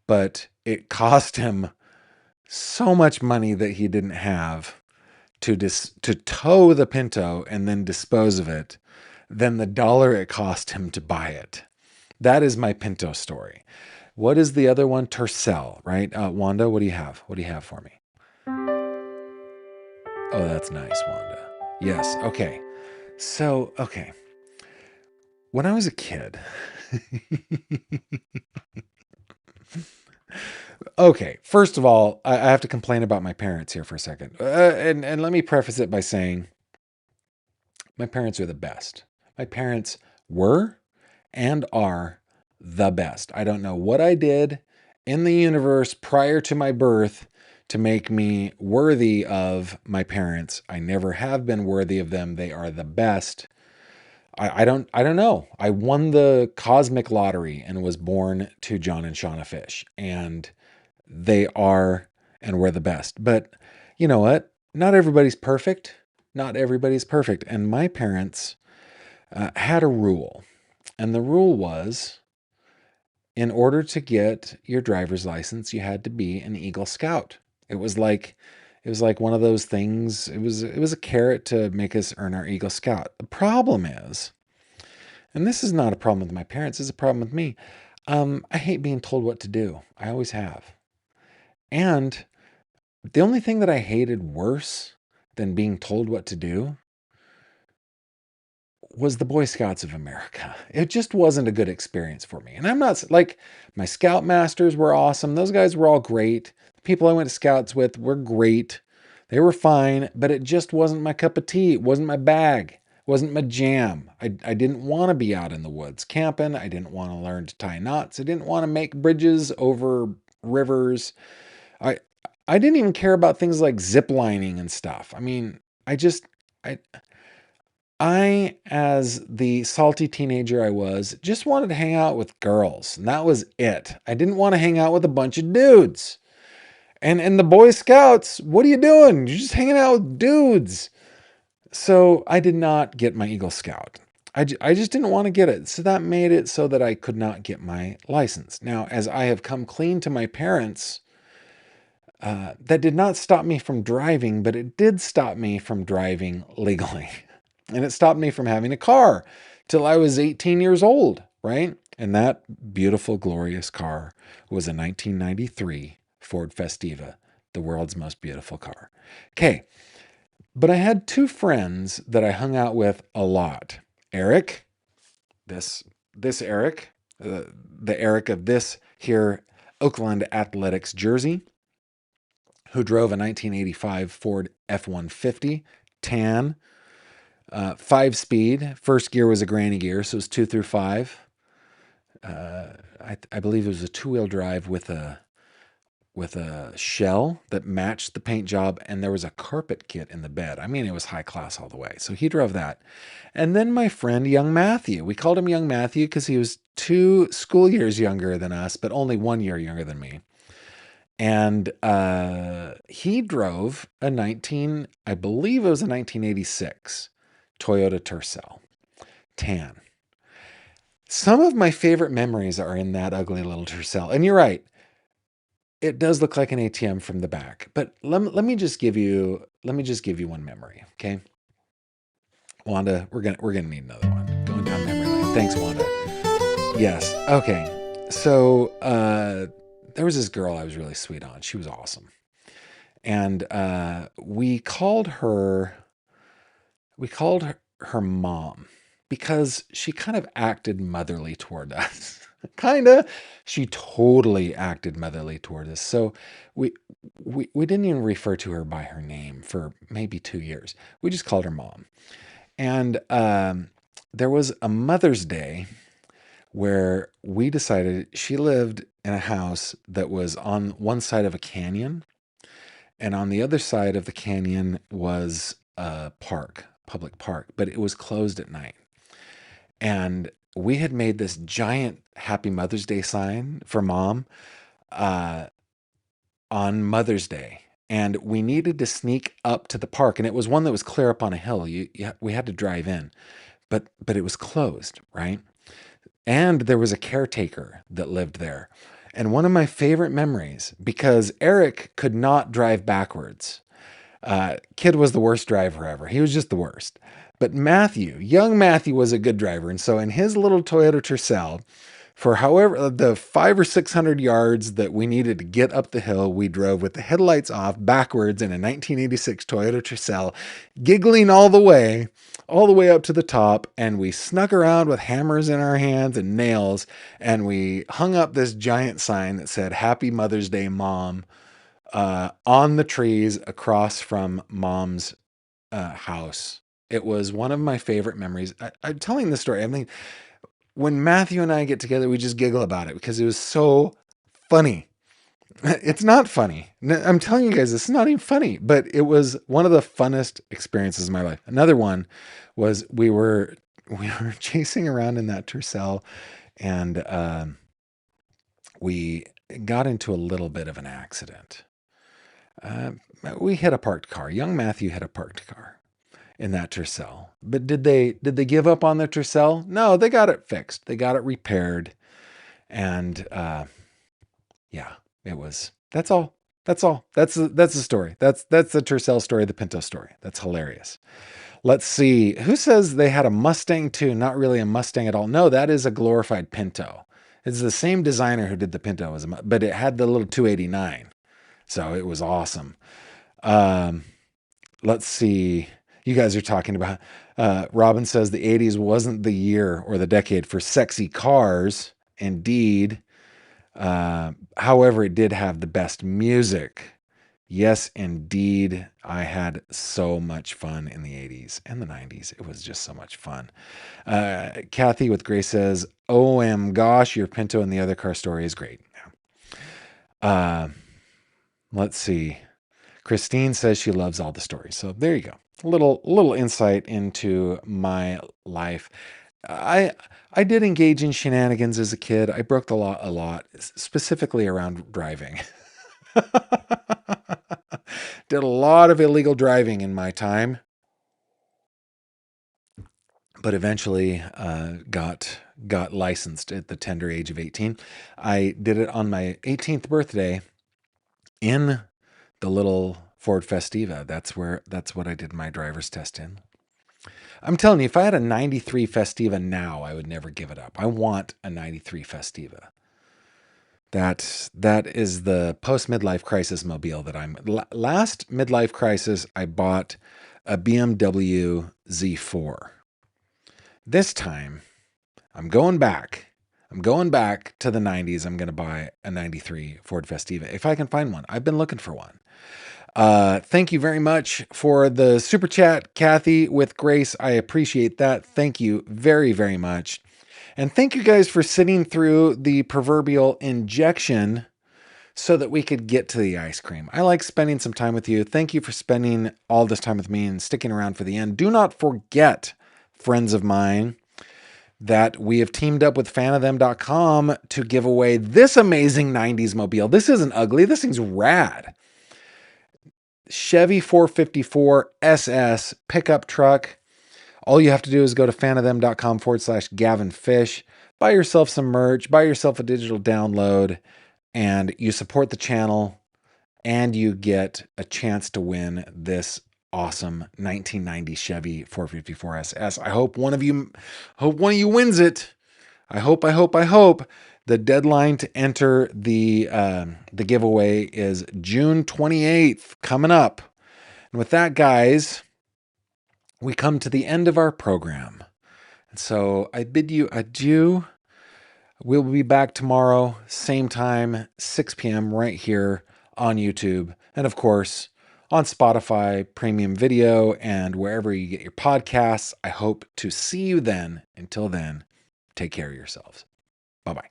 But it cost him so much money that he didn't have to tow the Pinto and then dispose of it than the dollar it cost him to buy it. That is my Pinto story. What is the other one? Tercel, right? Wanda, what do you have? What do you have for me? Oh, that's nice, Wanda. Yes. Okay. So, okay. When I was a kid, okay, first of all, I have to complain about my parents here for a second. And let me preface it by saying my parents are the best. My parents were and are the best. I don't know what I did in the universe prior to my birth to make me worthy of my parents. I never have been worthy of them. They are the best. I don't know. I won the cosmic lottery and was born to John and Shauna Fish, and they are and we're the best. But you know what? Not everybody's perfect. Not everybody's perfect. And my parents had a rule, and the rule was, in order to get your driver's license, you had to be an Eagle Scout. It was like one of those things. It was a carrot to make us earn our Eagle Scout. The problem is, and this is not a problem with my parents, it's a problem with me. I hate being told what to do. I always have. And the only thing that I hated worse than being told what to do was the Boy Scouts of America. It just wasn't a good experience for me. And I'm not like, my scoutmasters were awesome. Those guys were all great. The people I went to scouts with were great. They were fine, but it just wasn't my cup of tea. It wasn't my bag. It wasn't my jam. I didn't want to be out in the woods camping. I didn't want to learn to tie knots. I didn't want to make bridges over rivers. I I didn't even care about things like zip lining and stuff. I mean, I as the salty teenager I was, just wanted to hang out with girls, and that was it. I didn't want to hang out with a bunch of dudes. And the Boy Scouts, what are you doing? You're just hanging out with dudes. So I did not get my Eagle Scout. I just didn't want to get it. So that made it so that I could not get my license. Now, as I have come clean to my parents, that did not stop me from driving, but it did stop me from driving legally. And it stopped me from having a car till I was 18 years old, right? And that beautiful, glorious car was a 1993 Ford Festiva, the world's most beautiful car. Okay, but I had two friends that I hung out with a lot. Eric, this Eric, the Eric of this here Oakland Athletics jersey, who drove a 1985 Ford F-150 tan, 5-speed. First gear was a granny gear, so it was 2 through 5. I believe it was a 2-wheel drive with a shell that matched the paint job, and there was a carpet kit in the bed. I mean, it was high class all the way. So he drove that. And then my friend, Young Matthew. We called him Young Matthew because he was 2 school years younger than us, but only 1 year younger than me. And he drove I believe it was a 1986 Toyota Tercel tan. Some of my favorite memories are in that ugly little Tercel. And you're right, it does look like an ATM from the back. But let me just give you one memory, okay? Wanda, we're gonna need another one. Going down memory lane. Thanks, Wanda. Yes. Okay. So there was this girl I was really sweet on. She was awesome. And we called her her mom because she kind of acted motherly toward us. Kinda. She totally acted motherly toward us. So we didn't even refer to her by her name for maybe 2 years. We just called her mom. And there was a Mother's Day where we decided she lived in a house that was on one side of a canyon, and on the other side of the canyon was a park, public park, but it was closed at night. And we had made this giant Happy Mother's Day sign for Mom on Mother's Day. And we needed to sneak up to the park. And it was one that was clear up on a hill. We had to drive in, but it was closed, right? And there was a caretaker that lived there. And one of my favorite memories, because Eric could not drive backwards. Kid was the worst driver ever. He was just the worst. But Matthew, young Matthew, was a good driver. And so in his little Toyota Tercel, for however the 500 or 600 yards that we needed to get up the hill, we drove with the headlights off backwards in a 1986 Toyota Tercel, giggling all the way up to the top. And we snuck around with hammers in our hands and nails. And we hung up this giant sign that said, "Happy Mother's Day, Mom," on the trees across from Mom's house. It was one of my favorite memories. I'm telling this story. I mean, when Matthew and I get together, we just giggle about it because it was so funny. It's not funny. I'm telling you guys, it's not even funny, but it was one of the funnest experiences of my life. Another one was we were chasing around in that Tercel, and we got into a little bit of an accident. We hit a parked car. Young Matthew hit a parked car in that Tercel. But did they give up on the Tercel? No, they got it fixed. They got it repaired. And yeah, it was, that's all. That's the story. That's the Tercel story, the Pinto story. That's hilarious. Let's see. Who says they had a Mustang too? Not really a Mustang at all. No, that is a glorified Pinto. It's the same designer who did the Pinto, but it had the little 289. So it was awesome. Let's see. You guys are talking about, Robin says the 80s wasn't the year or the decade for sexy cars. Indeed. However, it did have the best music. Yes, indeed. I had so much fun in the 80s and the 90s. It was just so much fun. Kathy with Grace says, "OM gosh, your Pinto and the other car story is great." Let's see. Christine says she loves all the stories. So there you go. A little insight into my life. I did engage in shenanigans as a kid. I broke the law a lot, specifically around driving. Did a lot of illegal driving in my time, but eventually got licensed at the tender age of 18. I did it on my 18th birthday in the little Ford Festiva. That's what I did my driver's test in. I'm telling you, if I had a 93 Festiva now, I would never give it up. I want a 93 Festiva. That is the post midlife crisis mobile that I'm. Last midlife crisis, I bought a BMW Z4. This time, I'm going back. I'm going back to the 90s. I'm going to buy a 93 Ford Festiva if I can find one. I've been looking for one. Thank you very much for the super chat, Kathy with Grace. I appreciate that. Thank you very, very much. And thank you guys for sitting through the proverbial injection so that we could get to the ice cream. I like spending some time with you. Thank you for spending all this time with me and sticking around for the end. Do not forget, friends of mine, that we have teamed up with fanofthem.com to give away this amazing 90s mobile. This isn't ugly. This thing's rad. Chevy 454 SS pickup truck. All you have to do is go to fanofthem.com/Gavin Fish, buy yourself some merch, buy yourself a digital download, and you support the channel, and you get a chance to win this awesome 1990 Chevy 454 SS. I hope one of you wins it. I hope. The deadline to enter the giveaway is June 28th, coming up. And with that, guys, we come to the end of our program. And so I bid you adieu. We'll be back tomorrow, same time, 6 p.m. right here on YouTube. And of course, on Spotify, Premium Video, and wherever you get your podcasts. I hope to see you then. Until then, take care of yourselves. Bye-bye.